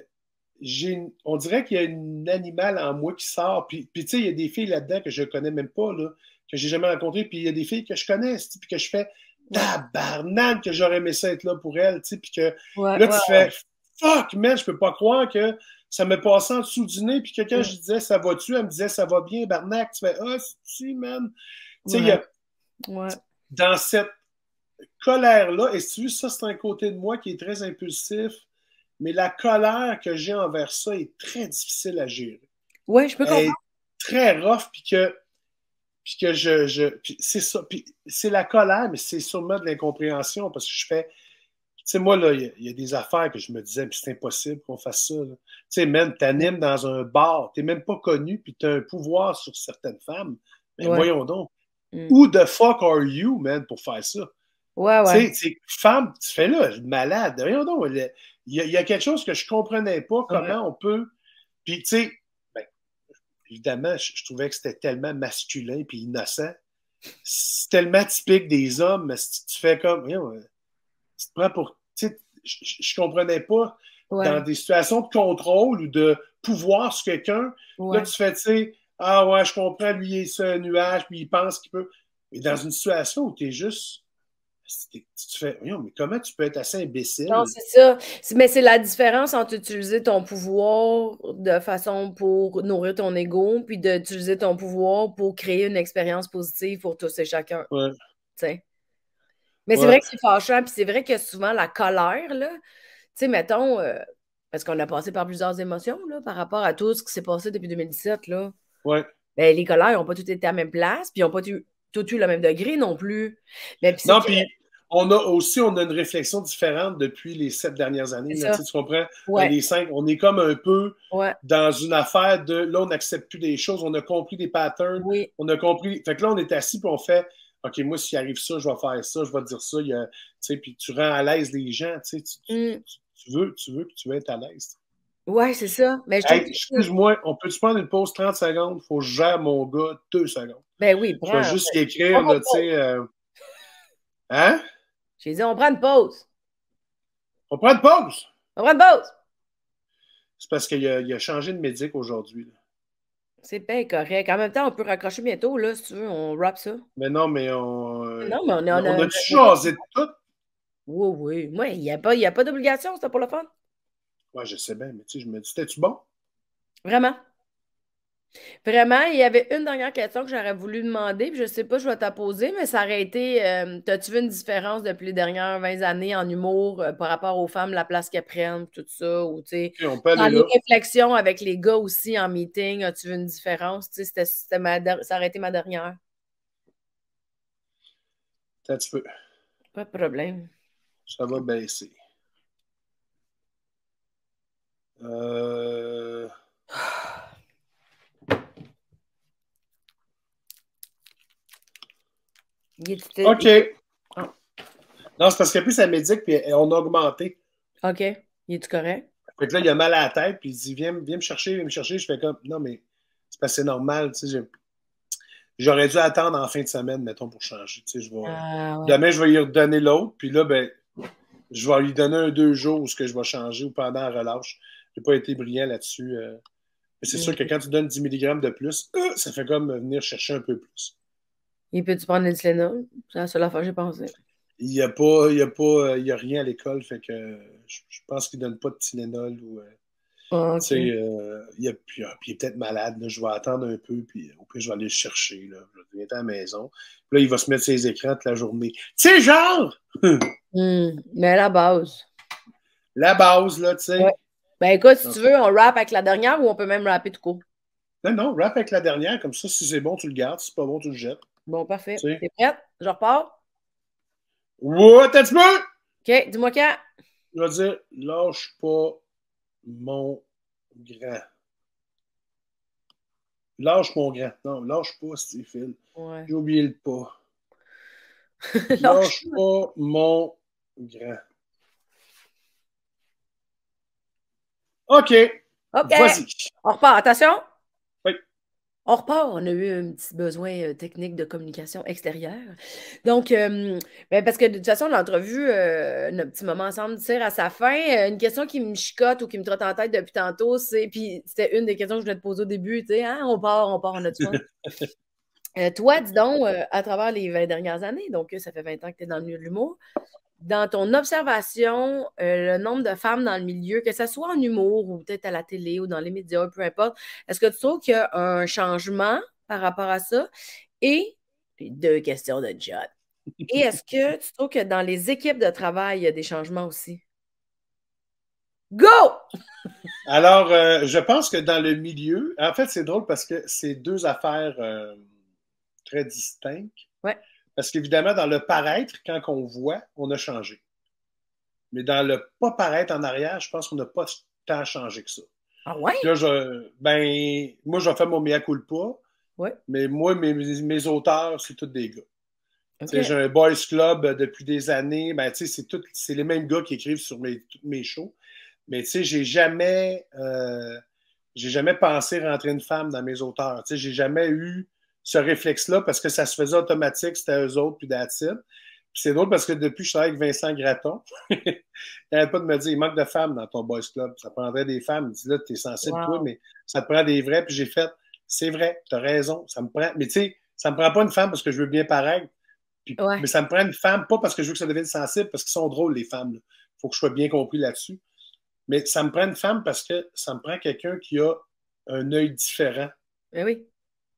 on dirait qu'il y a un animal en moi qui sort. Puis tu sais, il y a des filles là-dedans que je connais même pas, là, que j'ai jamais rencontrées. Puis il y a des filles que je connais, puis que je fais Ouais. tabarnak que j'aurais aimé ça être là pour elle. Puis que Ouais, là, ouais, tu fais fuck, man, je peux pas croire que ça me passait en dessous du nez. Puis que quand ouais. je disais ça va-tu, elle me disait ça va bien, barnac. Tu fais ah, si, man. Tu sais, il y Ouais. a Ouais. dans cette colère-là, et si tu veux, ça, c'est un côté de moi qui est très impulsif, mais la colère que j'ai envers ça est très difficile à gérer. Ouais, je peux Elle comprendre. est très rough, puis que Puis que puis c'est ça. Puis c'est la colère, mais c'est sûrement de l'incompréhension parce que je fais. Tu sais, moi, là, il y a des affaires que je me disais, c'est impossible qu'on fasse ça. Tu sais, même, t'animes dans un bar, t'es même pas connu, puis t'as un pouvoir sur certaines femmes. Mais Ouais. voyons donc. Who the fuck are you, man, pour faire ça? Ouais, ouais. Tu sais, femme, tu fais là, malade. Voyons donc. Il y a quelque chose que je comprenais pas, Ouais. comment on peut. Puis, tu sais, ben, évidemment, je trouvais que c'était tellement masculin puis innocent. C'est tellement typique des hommes, mais si tu fais comme, voyons, tu te prends pour. Tu sais, je comprenais pas dans Ouais. des situations de contrôle ou de pouvoir sur quelqu'un. Là, Ouais. tu fais, tu sais, ah ouais, je comprends, lui, il est sur un nuage, puis il pense qu'il peut. Mais dans une situation où tu es juste. Tu fais, voyons, mais comment tu peux être assez Non, imbécile? c'est ça. Mais c'est la différence entre utiliser ton pouvoir de façon pour nourrir ton ego, puis d'utiliser ton pouvoir pour créer une expérience positive pour tous et chacun. Ouais, T'sais. Mais c'est ouais, vrai que c'est fâchant, puis c'est vrai que souvent la colère, là, tu sais, mettons, parce qu'on a passé par plusieurs émotions, là, par rapport à tout ce qui s'est passé depuis 2017, là. ouais. Ben, les colères n'ont pas toutes été à la même place, puis ils n'ont pas toutes eu le même degré non plus. Mais puis c'est Non, que, puis on a une réflexion différente depuis les 7 dernières années. c'est Là, ça. tu comprends? Ouais, Les 5, on est comme un peu ouais, dans une affaire de là, on n'accepte plus des choses, on a compris des patterns, oui. on a compris. Fait que là, on est assis puis on fait OK, moi, s'il arrive ça, je vais faire ça, je vais dire ça. Tu sais, puis tu rends à l'aise les gens. Tu sais, Mm. tu veux que tu veux être à l'aise. Ouais, c'est ça. Mais je trouve Hey, que excuse-moi, on peut-tu prendre une pause 30 secondes? Faut que je gère mon gars 2 secondes. ben oui, Je vais prends. juste y On écrire, prend là, une tu pause. sais. Hein? J'ai dit, on prend une pause. On prend une pause! On prend une pause. C'est parce qu'il a changé de médic aujourd'hui. Là. C'est bien correct. En même temps, on peut raccrocher bientôt, là, si tu veux, on wrap ça. Mais non, mais Non, mais on on a a-tu notre temps. jasé de tout? Oui, oui. Moi, il y a pas d'obligation, c'était pour le fun. Ouais, je sais bien, mais tu sais, je me dis, t'es-tu bon? Vraiment. Vraiment, il y avait une dernière question que j'aurais voulu demander, puis je sais pas, je vais te la poser, mais ça aurait été, t'as-tu vu une différence depuis les dernières 20 années en humour par rapport aux femmes, la place qu'elles prennent, tout ça, ou tu sais, OK, on peut dans aller les là. réflexions avec les gars aussi en meeting, as-tu vu une différence? Tu sais, ça aurait été ma dernière. Attends un petit peu. Pas de problème. Ça va baisser. Euh... OK. Ah, Non, c'est parce que plus ça médic, puis on a augmenté. OK. Il est-tu correct? Fait que là, il a mal à la tête, puis il dit, viens me chercher, viens me chercher. Je fais comme, non, mais c'est parce que c'est normal, tu sais. J'aurais dû attendre en fin de semaine, mettons, pour changer. Tu sais, Ah ouais. demain, je vais lui redonner l'autre, puis là, ben, je vais lui donner 2 jours où ce que je vais changer ou pendant la relâche. Je n'ai pas été brillant là-dessus. Mais c'est sûr que Mm. quand tu donnes 10 milligrammes de plus, ça fait comme venir chercher un peu plus. Il peut-tu prendre le Tylenol? C'est la seule affaire que j'ai pensé. Il n'y a pas, il y a rien à l'école, fait que je pense qu'il ne donne pas de Tylenol ou Ah, tu sais, OK. puis il est peut-être malade. Là, je vais attendre un peu, puis au pire, je vais aller le chercher. Là. Je vais à la maison. Puis là, il va se mettre ses écrans toute la journée. Tu sais, genre, Mais à la base. la base, là, tu Ouais. sais. Ben écoute, si tu veux, on rap avec la dernière ou on peut même rapper tout court. Non, non, rap avec la dernière, comme ça, si c'est bon, tu le gardes. Si c'est pas bon, tu le jettes. Bon, parfait. Tu sais. T'es prête? Je repars? What, t'as peu? OK, dis-moi quand. Je vais dire, lâche pas mon grand. Lâche mon grand. Non, lâche pas, Steve. Ouais. J'ai oublié le pas. Lâche Lâche pas. pas mon grand. OK. OK, Vas-y. on repart. Attention. Oui. On repart. On a eu un petit besoin technique de communication extérieure. Donc, ben, parce que de toute façon, l'entrevue, notre petit moment ensemble tire à sa fin. Une question qui me chicote ou qui me trotte en tête depuis tantôt, c'est, puis c'était une des questions que je voulais te poser au début, tu sais, hein, on a du fun. Toi, dis donc, à travers les 20 dernières années, donc ça fait 20 ans que tu es dans le milieu de l'humour, dans ton observation, le nombre de femmes dans le milieu, que ce soit en humour ou peut-être à la télé ou dans les médias, peu importe, est-ce que tu trouves qu'il y a un changement par rapport à ça? Et, puis deux questions de John. Et est-ce que tu trouves que dans les équipes de travail, il y a des changements aussi? Go! Alors, je pense que dans le milieu, en fait, c'est drôle parce que c'est deux affaires très distinctes. Ouais. Parce qu'évidemment, dans le paraître, quand on voit, on a changé. Mais dans le pas paraître en arrière, je pense qu'on n'a pas tant changé que ça. Ah ouais? Puis là, moi, je vais faire mon mea culpa, Ouais. mais moi, mes auteurs, c'est tous des gars. OK. J'ai un boys club depuis des années. Ben, c'est les mêmes gars qui écrivent sur tous mes shows. Mais j'ai jamais pensé rentrer une femme dans mes auteurs. J'ai jamais eu ce réflexe-là parce que ça se faisait automatique, c'était eux autres, puis that's it. Puis c'est drôle parce que depuis que je travaille avec Vincent Gratton, il n'arrête pas de me dire, il manque de femmes dans ton boys club. Ça prendrait des femmes. Il dit là, t'es sensible, toi, Wow. mais ça te prend des vrais. Puis j'ai fait, c'est vrai, t'as raison, ça me prend. Mais tu sais, ça me prend pas une femme parce que je veux bien paraître. Ouais. Mais ça me prend une femme, pas parce que je veux que ça devienne sensible, parce qu'ils sont drôles, les femmes. Il faut que je sois bien compris là-dessus. Mais ça me prend une femme parce que ça me prend quelqu'un qui a un œil différent. Ben oui.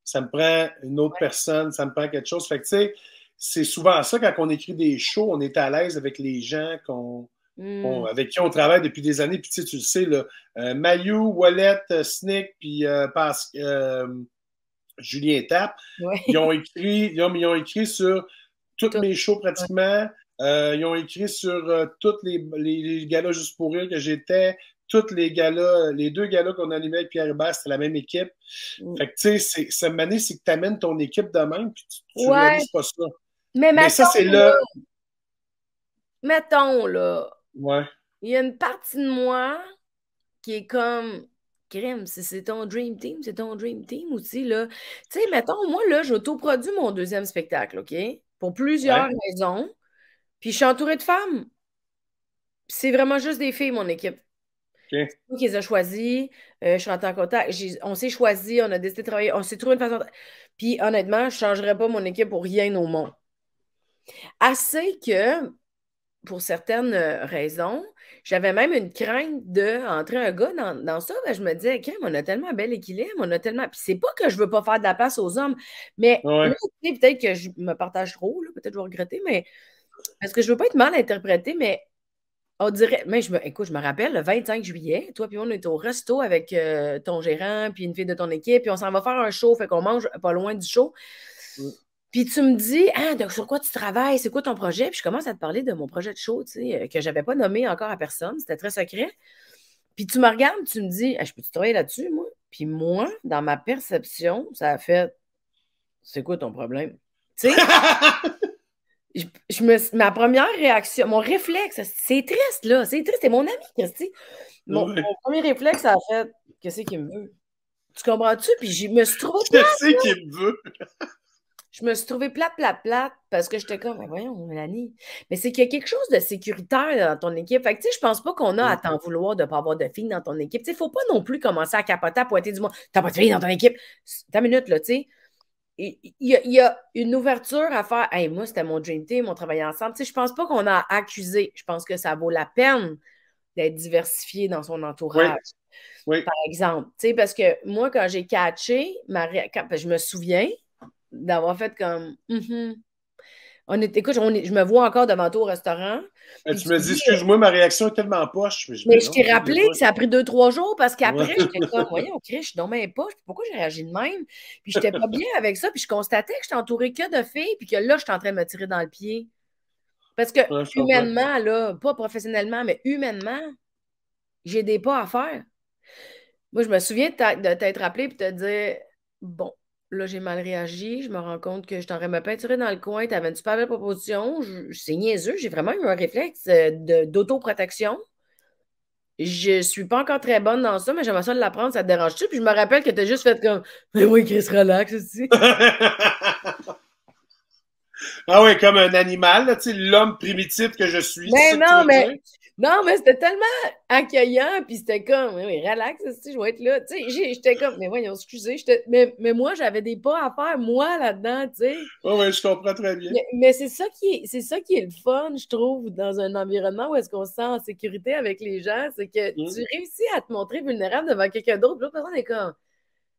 Ça me prend une autre personne, ça me prend quelque chose. Fait que, tu sais, c'est souvent ça, quand on écrit des shows, on est à l'aise avec les gens avec qui on travaille depuis des années. Puis, tu le sais, là, Mayou, Wallet, Snick, puis Julien Tapp, Ouais. ils ont écrit sur tous mes shows pratiquement. Ils ont écrit sur tous les galas Juste pour rire que j'étais, tous les galas, les 2 galas qu'on animait avec Pierre Hébert, c'était la même équipe. Fait que, tu sais, cette année, c'est que tu amènes ton équipe de même, puis tu réalises pas ça. Mais ça, c'est là. Mettons, là, Ouais. il y a une partie de moi qui est comme, crème, c'est ton dream team, c'est ton dream team aussi, là. Tu sais, mettons, moi, là, j'autoproduis mon 2e spectacle, OK? Pour plusieurs Ouais. raisons. Puis je suis entourée de femmes. Puis c'est vraiment juste des filles, mon équipe. OK. C'est moi qui les a choisis. Je suis rentrée en contact. On s'est choisis, on a décidé de travailler, on s'est trouvé une façon. Puis honnêtement, je ne changerais pas mon équipe pour rien au monde. Assez que, pour certaines raisons, j'avais même une crainte d'entrer un gars dans ça. Ben, je me disais, crème, on a tellement un bel équilibre, on a tellement. Puis c'est pas que je veux pas faire de la place aux hommes, mais là, Ouais. tu sais, peut-être que je me partage trop, là, peut-être que je vais regretter, mais parce que je veux pas être mal interprétée, mais on dirait, mais écoute, je me rappelle, le 25 juillet, toi puis moi, on est au resto avec ton gérant puis une fille de ton équipe, puis on s'en va faire un show, fait qu'on mange pas loin du show. Puis tu me dis, ah, donc sur quoi tu travailles? C'est quoi ton projet? Puis je commence à te parler de mon projet de show, tu sais, que j'avais pas nommé encore à personne. C'était très secret. Puis tu me regardes, tu me dis, ah, je peux-tu travailler là-dessus, moi? Puis moi, dans ma perception, ça a fait, c'est quoi ton problème? Tu sais, ma première réaction, mon réflexe, c'est triste, là. C'est triste, c'est mon ami, Christy. Mon premier réflexe, ça a fait, qu'est-ce qu'il me veut? Tu comprends-tu? Puis je me suis trouvée plate. Qu'est-ce qu'il me veut? Je me suis trouvée plate, parce que j'étais comme, mais voyons, Mélanie. Mais c'est qu'il y a quelque chose de sécuritaire dans ton équipe. Fait que, tu sais, je pense pas qu'on a à t'en vouloir de ne pas avoir de filles dans ton équipe. Tu sais, faut pas non plus commencer à capoter, à pointer du monde. T'as pas de filles dans ton équipe. T'as une minute, là, tu sais. Il y a une ouverture à faire. Hey, moi, c'était mon dream team, on travaillait ensemble. Tu sais, je pense pas qu'on a à accuser. Je pense que ça vaut la peine d'être diversifié dans son entourage. Oui. Par exemple. Tu sais, parce que moi, quand j'ai catché, je me souviens d'avoir fait comme écoute, je me vois encore devant toi au restaurant. Tu me dis, excuse-moi, ma réaction est tellement poche. Mais je t'ai rappelé que ça a pris 2-3 jours parce qu'après, Ouais. j'étais comme, voyons, Chris, je suis donc même pas. Pourquoi j'ai réagi de même? Puis j'étais pas bien avec ça. Puis je constatais que j'étais entourée que de filles. Puis que là, j'étais en train de me tirer dans le pied. Parce que humainement, là, pas professionnellement, mais humainement, j'ai des pas à faire. Moi, je me souviens de t'être rappelé et de te dire, bon, là, j'ai mal réagi. Je me rends compte que je t'aurais me peinturé dans le coin. Tu avais une super belle proposition. C'est niaiseux. J'ai vraiment eu un réflexe d'autoprotection. Je suis pas encore très bonne dans ça, mais j'aimerais ça de l'apprendre. Ça te dérange-tu? Puis je me rappelle que tu as juste fait comme, mais oui, Chris, relax aussi. Ah oui, comme un animal, tu sais, l'homme primitif que je suis. Mais non, mais c'était tellement accueillant, puis c'était comme, oui, relax, je vais être là. Tu sais, j'étais comme, mais voyons, excusez, mais moi, j'avais des pas à faire, moi, là-dedans, tu sais. Oui, je comprends très bien. Mais c'est ça qui est le fun, je trouve, dans un environnement où est-ce qu'on se sent en sécurité avec les gens, c'est que tu réussis à te montrer vulnérable devant quelqu'un d'autre, puis l'autre personne est comme,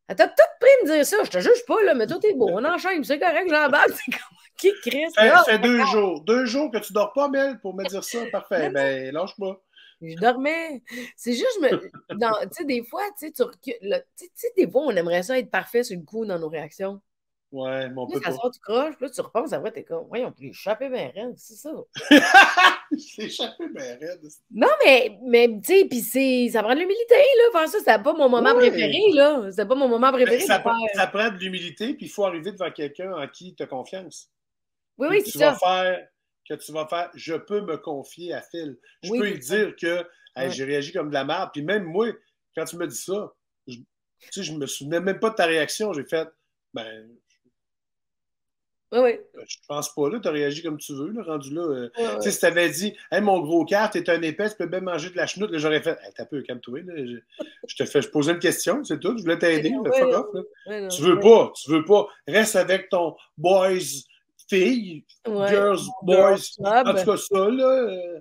elle t'a tout pris me dire ça, je te juge pas, là, mais toi, t'es beau, on enchaîne, c'est correct, j'embarque, c'est comme, qui Chris, là? Ça fait 2 jours que tu dors pas, Mel, pour me dire ça, parfait, ben, lâche pas. Je dormais. C'est juste, tu sais, des fois, tu sais, des fois, on aimerait ça être parfait sur le coup dans nos réactions. Ouais, mais on Là, peut ça pas. sort du croche, puis là, tu repenses, après, t'es comme, voyons, puis échappé ben raide, c'est ça. J'ai échappé ben raide. Non, mais tu sais, puis ça prend de l'humilité, là, faire ça, c'est pas mon moment préféré, Oui! là. C'est pas mon moment Ben, préféré de ça faire. prend de l'humilité, puis il faut arriver devant quelqu'un en qui tu as confiance. Oui, Puis oui, c'est ça. que tu vas faire, je peux me confier à Phil. Je Oui, peux c'est lui ça. dire que hey, Ouais. j'ai réagi comme de la merde. Puis même moi, quand tu me dis ça, tu sais, je me souvenais même pas de ta réaction. J'ai fait, ben, Oui, oui. je pense pas, là, tu as réagi comme tu veux, là, rendu là. Ouais, Tu sais, ouais. si tu avais dit, hey, mon gros cœur, t'es un épais, tu peux bien manger de la chenoute, là, j'aurais fait, hey, t'as peu, calme-toi, là. Je posais une question, c'est tout, je voulais t'aider, Ouais, fuck non, off, là. ouais, non, ouais. Tu veux pas, reste avec ton boys, fille, Ouais. girls, Girls boys, en tout Club. cas, ça, là,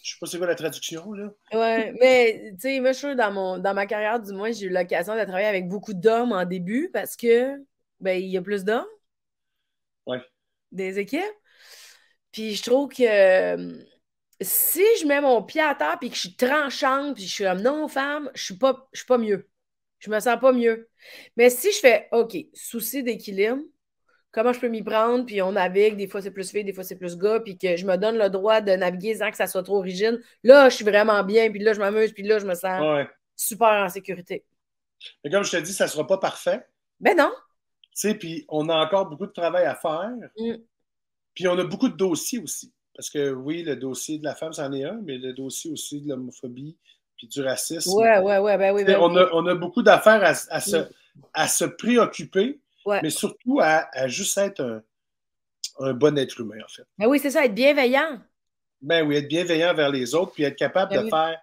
je sais pas c'est quoi la traduction, là. Ouais, mais tu sais, moi, je suis sûre, dans ma carrière, du moins, j'ai eu l'occasion de travailler avec beaucoup d'hommes en début parce que, ben, il y a plus d'hommes Ouais. des équipes. Puis je trouve que si je mets mon pied à terre puis que je suis tranchante puis je suis comme non, femme, je suis pas mieux. Je me sens pas mieux. Mais si je fais OK, souci d'équilibre, comment je peux m'y prendre, puis on navigue, des fois c'est plus fille, des fois c'est plus gars, puis que je me donne le droit de naviguer sans que ça soit trop rigide, là, je suis vraiment bien, puis là, je m'amuse, puis là, je me sens Ouais. super en sécurité. Mais comme je te dis, ça sera pas parfait, Mais non. tu sais, puis on a encore beaucoup de travail à faire. Mm. Puis on a beaucoup de dossiers aussi. Parce que oui, le dossier de la femme, c'en est un, mais le dossier aussi de l'homophobie puis du racisme. Ouais, ouais, ouais, ben oui, ben oui. On a beaucoup d'affaires Mm. à se préoccuper, Ouais. mais surtout à juste être un bon être humain, en fait. Ben oui, c'est ça, être bienveillant. Ben oui, être bienveillant vers les autres, puis être capable Ben de oui. faire,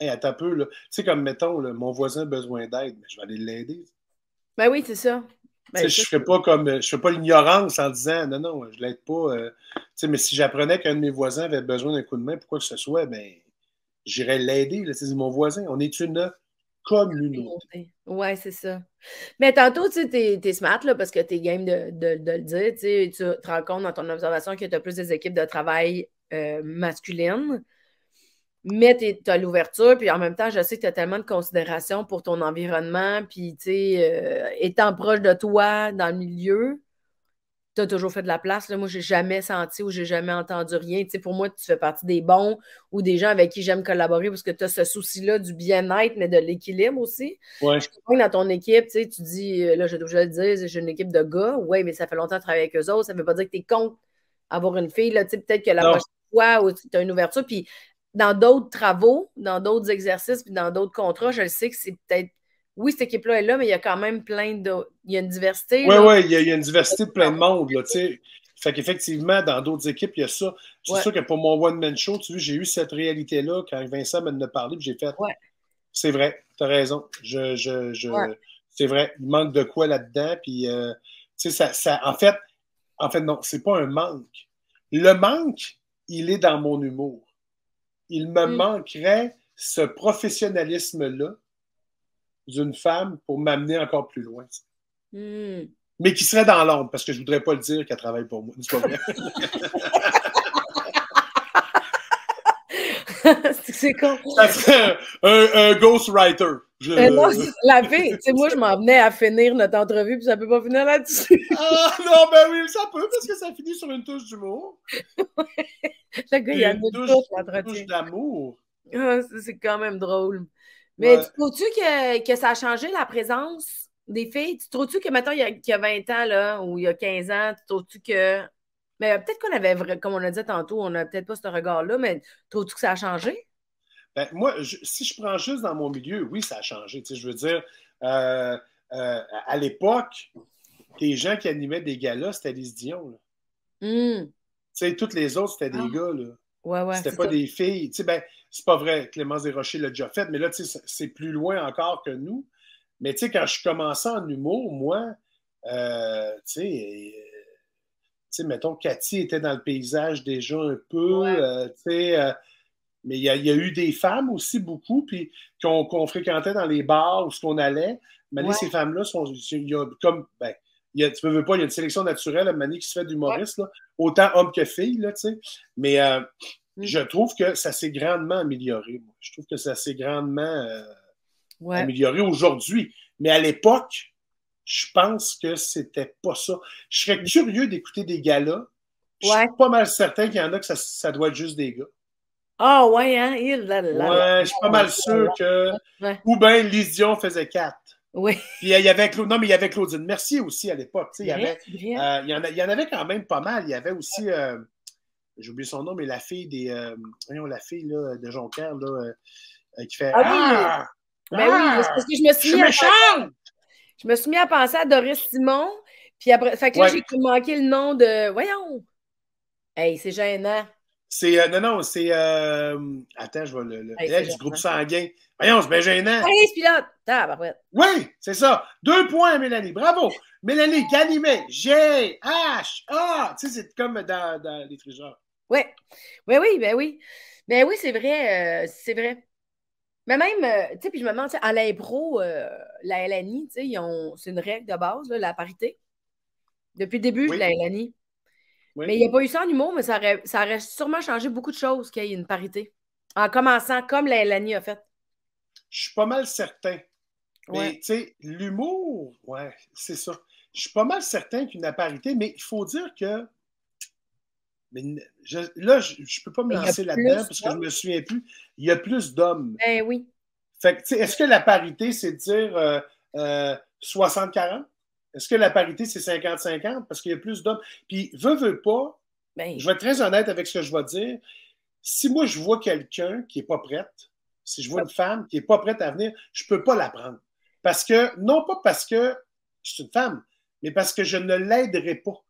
hey, attends un peu, là. Tu sais, comme mettons, là, mon voisin a besoin d'aide, mais je vais aller l'aider. Ben oui, c'est ça. Tu sais, Ben ça, je fais pas l'ignorance en disant non, non, je l'aide pas. Tu sais, mais si j'apprenais qu'un de mes voisins avait besoin d'un coup de main, pourquoi que ce soit, ben, j'irais l'aider. C'est mon voisin. On est une communauté. ouais, c'est ça. Mais tantôt, tu sais, t'es smart, là, parce que t'es game de le dire, tu sais, tu te rends compte dans ton observation que tu as plus des équipes de travail masculines, mais tu as l'ouverture, puis en même temps, je sais que tu as tellement de considération pour ton environnement, puis, tu sais, étant proche de toi dans le milieu, tu as toujours fait de la place. Là. Moi, j'ai jamais senti ou j'ai jamais entendu rien. Tu sais, pour moi, tu fais partie des bons ou des gens avec qui j'aime collaborer parce que tu as ce souci-là du bien-être, mais de l'équilibre aussi. Ouais. Je comprends que dans ton équipe, tu sais, tu dis, là, je dois le dire, j'ai une équipe de gars. Oui, mais ça fait longtemps de travailler avec eux autres. Ça ne veut pas dire que tu es contre avoir une fille. Là, tu sais, peut-être que la Non. prochaine fois, où tu as une ouverture. Puis dans d'autres travaux, dans d'autres exercices, puis dans d'autres contrats, je le sais que c'est peut-être. Oui, cette équipe-là est là, mais il y a quand même plein de. Il y a une diversité, Oui, là. oui, il y a une diversité de plein de monde, là, tu sais. Fait qu'effectivement, dans d'autres équipes, il y a ça. C'est Ouais, sûr que pour mon one-man show, tu vois, j'ai eu cette réalité-là quand Vincent m'en a parlé, puis j'ai fait, ouais, c'est vrai, tu as raison. ouais. C'est vrai, il manque de quoi là-dedans, puis, tu sais, en fait, non, c'est pas un manque. Le manque, il est dans mon humour. Il me Mm, manquerait ce professionnalisme-là d'une femme pour m'amener encore plus loin. mm. Mais qui serait dans l'ombre, parce que je voudrais pas le dire qu'elle travaille pour moi. C'est pas vrai. C'est con. Ça serait un ghostwriter. Non, la fille, tu sais, moi, je m'en venais à finir notre entrevue, puis ça peut pas finir là-dessus. Ah non, ben oui, ça peut, parce que ça finit sur une touche d'humour. Le gars, il y a Puis une touche, une touche l'entretien. d'amour. Ah, c'est quand même drôle. Mais tu Ouais. trouves-tu que ça a changé la présence des filles? Tu trouves-tu que, maintenant qu'il y a 20 ans, là, ou il y a 15 ans, tu trouves-tu que. Mais peut-être qu'on avait, comme on a dit tantôt, on n'a peut-être pas ce regard-là, mais trouves-tu que ça a changé? Ben, moi, si je prends juste dans mon milieu, oui, ça a changé. Tu sais, je veux dire, euh, à l'époque, les gens qui animaient des galas, c'était Lise Dion. Là. Hum. Tu sais, toutes les autres, c'était des Ah, gars. Là. ouais, ouais, C'était c'est pas ça. des filles. Tu sais, ben, c'est pas vrai. Clémence Desrochers l'a déjà fait, mais là, tu sais, c'est plus loin encore que nous. Mais tu sais, quand je commençais en humour, moi, tu sais, mettons, Cathy était dans le paysage déjà un peu, Ouais, tu sais, mais il y a eu des femmes aussi, beaucoup, puis qu'on fréquentait dans les bars où ce qu'on allait. Mais ouais, ces femmes-là, il y a comme, ben, tu ne veux pas, il y a une sélection naturelle à Mané qui se fait ouais. d'humoristes, là, autant hommes que filles, là, tu sais. Mais Hum. je trouve que ça s'est grandement amélioré. Moi. Je trouve que ça s'est grandement Ouais. amélioré aujourd'hui. Mais à l'époque, je pense que c'était pas ça. Je serais curieux d'écouter des galas. Je suis Ouais. pas mal certain qu'il y en a que ça doit être juste des gars. Ah, ouais, hein? Ouais, je suis pas mal sûr que. Ouais. Ou bien Lise Dion faisait 4. Oui. Puis il y avait non, mais il y avait Claudine Mercier aussi à l'époque. C'est vrai, c'est vrai. Il y en avait quand même pas mal. Il y avait aussi, j'ai oublié son nom, mais la fille voyons, la fille là, de Jonquière là, qui fait Ah oui! Ah! Ben oui, c'est Ah! parce que je me Je suis suis mis à méchante! Je me suis mis à penser à Doris Simon, puis après, fait que là, Ouais. j'ai manqué le nom de. Voyons! Hey, c'est gênant. C'est, non, non, c'est, attends, je vais Hey, c'est elle du groupe gênant. sanguin. Voyons, c'est bien gênant. Paris Pilote! Tabarouette. Oui, c'est ça. 2 points, Mélanie. Bravo. Mélanie Galimet. G, H, A. Tu sais, c'est comme dans les trésors. Oui, oui, oui, ben oui. Ben oui, c'est vrai, c'est vrai. Mais même, tu sais, puis je me demande, tu sais, à l'impro, la LNI, tu sais, c'est une règle de base, là, la parité. Depuis le début de Oui, la LNI. oui. Mais il n'y a pas eu ça en humour, mais ça aurait sûrement changé beaucoup de choses qu'il y ait une parité. En commençant comme la LNI a fait. Je suis pas mal certain. Ouais. Mais, tu sais, l'humour, ouais, c'est ça. Je suis pas mal certain qu'une parité, mais il faut dire que. Mais là, je ne peux pas me Mais il y a lancer là-dedans plus parce que je d'hommes. me souviens plus. Il y a plus d'hommes. Ben oui. Fait que, tu sais, est-ce que la parité, c'est de dire 60-40? Est-ce que la parité, c'est 50-50? Parce qu'il y a plus d'hommes. Puis, veux pas, Ben, je vais être très honnête avec ce que je vais dire. Si moi, je vois quelqu'un qui n'est pas prête, si je vois une femme qui n'est pas prête à venir, je ne peux pas la prendre. Parce que, non pas parce que c'est une femme, mais parce que je ne l'aiderai pas.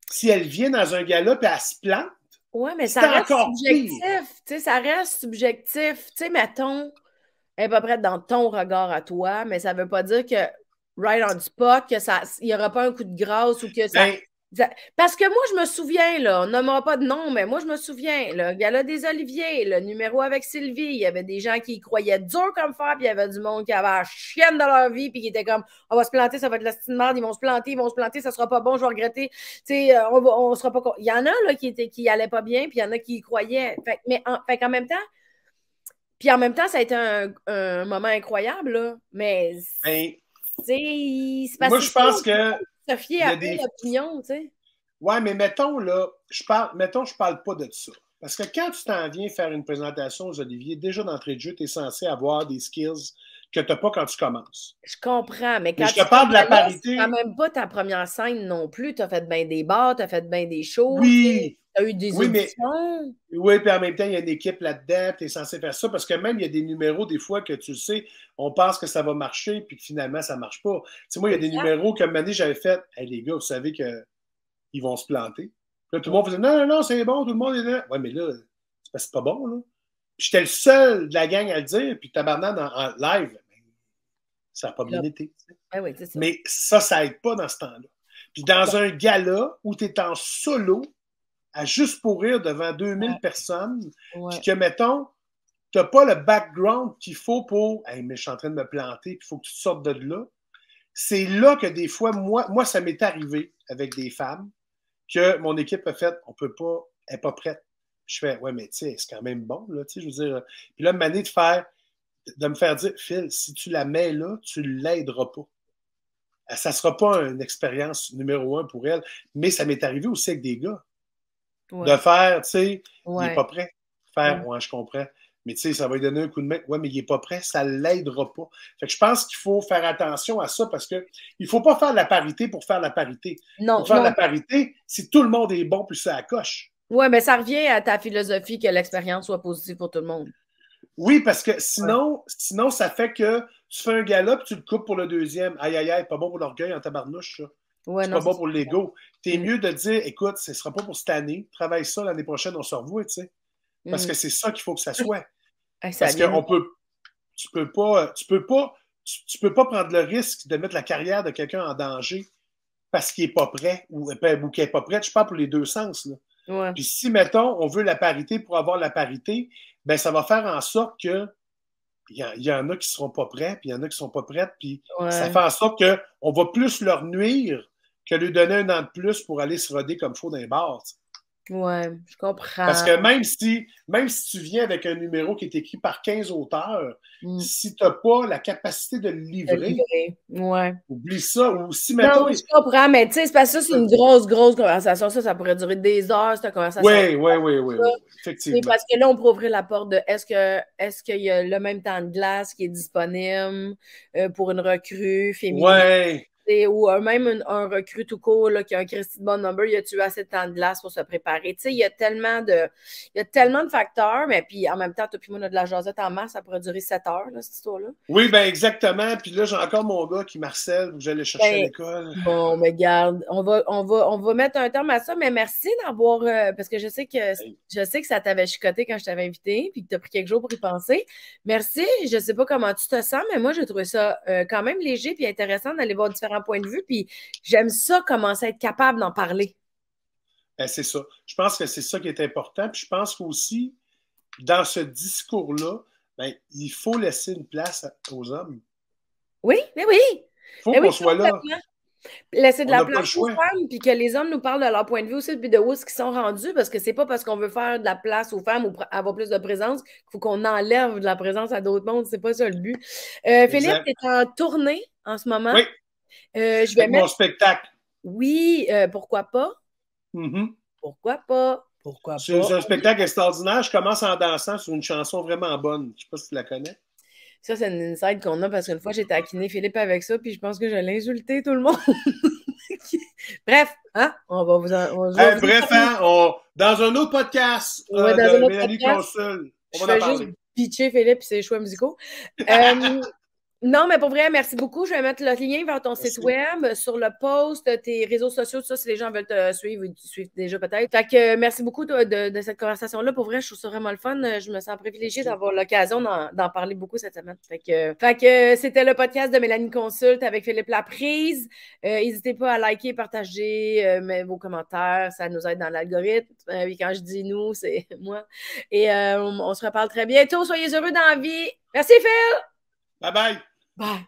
Si elle vient dans un gala et elle se plante, ouais, mais c'est ça reste encore subjectif. pire. Tu sais, ça reste subjectif. Tu sais, mettons, elle n'est pas prête dans ton regard à toi, mais ça ne veut pas dire que right on the spot, que ça, il n'y aura pas un coup de grâce ou que Ben, parce que moi, je me souviens, là, on nommera pas de nom, mais moi, je me souviens, le gala des Oliviers, le numéro avec Sylvie, il y avait des gens qui y croyaient dur comme fer, puis il y avait du monde qui avait la chienne de leur vie, puis qui était comme, on va se planter, ça va être la petite merde, ils vont se planter, ça sera pas bon, je vais regretter. Tu sais, on sera pas. Il y en a, là, qui allaient pas bien, puis il y en a qui y croyaient. Fait qu'en même temps, puis en même temps, ça a été un moment incroyable, là. Mais, ben, c'est parce moi, que je c'est ça, pense on que peut se fier il y a après des. l'opinion, tu sais. Ouais, mais mettons, là, je parle pas de ça. Parce que quand tu t'en viens faire une présentation aux Olivier, déjà d'entrée de jeu, tu es censé avoir des skills que tu n'as pas quand tu commences. Je comprends, mais Mais quand je tu te fais un parle de la gala, c'est quand parité. même pas ta première scène non plus. Tu as fait bien des bars, tu as fait bien des shows, tu Oui, as eu des oui, mais auditions. oui, puis en même temps, il y a une équipe là-dedans, tu es censé faire ça, parce que même il y a des numéros, des fois, que tu le sais, on pense que ça va marcher, puis que finalement, ça ne marche pas. Tu sais, moi, il y a des Exact. numéros, comme année, j'avais fait, hey, les gars, vous savez qu'ils vont se planter. Puis là, tout le Ouais. monde faisait, non, non, non, c'est bon, tout le monde est là. Ouais, mais là, c'est parce que c'est pas bon, là. Puis j'étais le seul de la gang à le dire, puis tabarnak en live, ça n'a pas bien été. Ben oui, c'est ça. Mais ça aide pas dans ce temps-là. Puis dans un gala où tu es en solo, à juste pour rire devant 2000 personnes, puis Ouais. que, mettons, tu n'as pas le background qu'il faut pour hey, mais je suis en train de me planter, puis il faut que tu sortes de là. C'est là que des fois, moi ça m'est arrivé avec des femmes que mon équipe a fait on peut pas, elle n'est pas prête. Je fais ouais, mais tu sais, c'est quand même bon, là, tu sais, je veux dire. Puis là, de me faire dire, Phil, si tu la mets là, tu ne l'aideras pas. Ça ne sera pas une expérience numéro 1 pour elle, mais ça m'est arrivé aussi avec des gars. De Ouais. faire, tu sais, il n'est Ouais. pas prêt. Faire, Ouais. ouais, je comprends. Mais tu sais, ça va lui donner un coup de main. Ouais, mais il n'est pas prêt, ça ne l'aidera pas. Fait que je pense qu'il faut faire attention à ça parce qu'il ne faut pas faire la parité pour faire la parité. Pour Non, faire la non. parité, si tout le monde est bon, puis ça coche. Ouais, mais ça revient à ta philosophie que l'expérience soit positive pour tout le monde. Oui, parce que Ouais. sinon, ça fait que tu fais un gala puis tu le coupes pour le deuxième. Aïe, aïe, aïe, pas bon pour l'orgueil en tabarnouche, ça. Ouais, C'est non, pas c'est bon ça. pour l'ego. T'es Mm. mieux de dire, écoute, ce ne sera pas pour cette année, travaille ça l'année prochaine, on se revoit, tu sais. Parce Mm. que c'est ça qu'il faut que ça soit. Hey, ça Parce vient. qu'on peut, tu peux pas prendre le risque de mettre la carrière de quelqu'un en danger parce qu'il n'est pas prêt ou qu'il n'est pas prêt. Je parle pour les deux sens, là. Ouais. Puis si, mettons, on veut la parité pour avoir la parité, ben ça va faire en sorte que il y en a qui ne seront pas prêts, puis il y en a qui ne sont pas prêtes, puis ça Ouais. fait en sorte qu'on va plus leur nuire que lui donner un an de plus pour aller se roder comme il faut dans les bars. Ouais, je Parce comprends. que même si tu viens avec un numéro qui est écrit par 15 auteurs, Mm. si tu n'as pas la capacité de le De livrer, livrer. Ouais. oublie ça. Ou si, Non, mettons, je comprends, mais tu sais, c'est parce que ça, c'est une grosse, grosse conversation. Ça pourrait durer des heures, cette conversation. oui, oui, oui, oui, oui, C'est effectivement. parce que là, on pourrait ouvrir la porte de est-ce qu'il y a le même temps de glace qui est disponible pour une recrue féminine? Oui. Ou même un recrue tout court là, qui a un Christy de bon number, il a-tu assez de temps de glace pour se préparer? Tu sais, il y a tellement de facteurs, mais puis en même temps, toi puis moi, on a de la jasette en masse, ça pourrait durer 7 heures, là, cette histoire-là. Oui, ben exactement. Puis là, j'ai encore mon gars qui m'harcèle, que j'allais chercher à Ben, l'école. bon, mais garde, on va mettre un terme à ça, mais merci d'avoir, parce que je sais que ça t'avait chicoté quand je t'avais invité, puis que tu as pris quelques jours pour y penser. Merci, je sais pas comment tu te sens, mais moi, j'ai trouvé ça quand même léger puis intéressant d'aller voir différents points de vue, puis j'aime ça, commencer à être capable d'en parler. Ben, c'est ça. Je pense que c'est ça qui est important. Puis je pense qu'aussi, dans ce discours-là, ben, il faut laisser une place aux hommes. Oui, mais oui, Il faut mais oui, qu'on soit là. complètement. Laisser de On la n'a pas le place aux choix. femmes, puis que les hommes nous parlent de leur point de vue aussi, puis de où est-ce qu'ils sont rendus, parce que c'est pas parce qu'on veut faire de la place aux femmes ou avoir plus de présence qu'il faut qu'on enlève de la présence à d'autres mondes. C'est pas ça le but. Philippe, Exact. tu es en tournée en ce moment. Oui, Je vais avec mon mettre. spectacle. Oui, pourquoi pas? Mm-hmm. Pourquoi pas? Pourquoi pas? C'est un spectacle extraordinaire. Je commence en dansant sur une chanson vraiment bonne. Je ne sais pas si tu la connais. Ça, c'est une insight qu'on a parce qu'une fois, j'ai taquiné Philippe avec ça, puis je pense que je l'ai insulté tout le monde. Bref, hein? Je vais vous Bref, épargner. hein, dans un autre podcast Ouais, dans un de autre Mélanie podcast. Consul, Je on va en fais juste parler. pitcher Philippe et ses choix musicaux. Euh, non, mais pour vrai, merci beaucoup. Je vais mettre le lien vers ton site Merci. web, sur le post, tes réseaux sociaux, tout ça, si les gens veulent te suivre, ils te suivent déjà peut-être. Fait que merci beaucoup de cette conversation-là. Pour vrai, je trouve ça vraiment le fun. Je me sens privilégiée Merci. d'avoir l'occasion d'en parler beaucoup cette semaine. Fait que c'était le podcast de Mélanie Consulte avec Philippe Laprise. N'hésitez pas à liker, partager vos commentaires. Ça nous aide dans l'algorithme. Et quand je dis nous, c'est moi. Et on se reparle très bientôt. Soyez heureux dans la vie. Merci, Phil! Bye bye. Bye.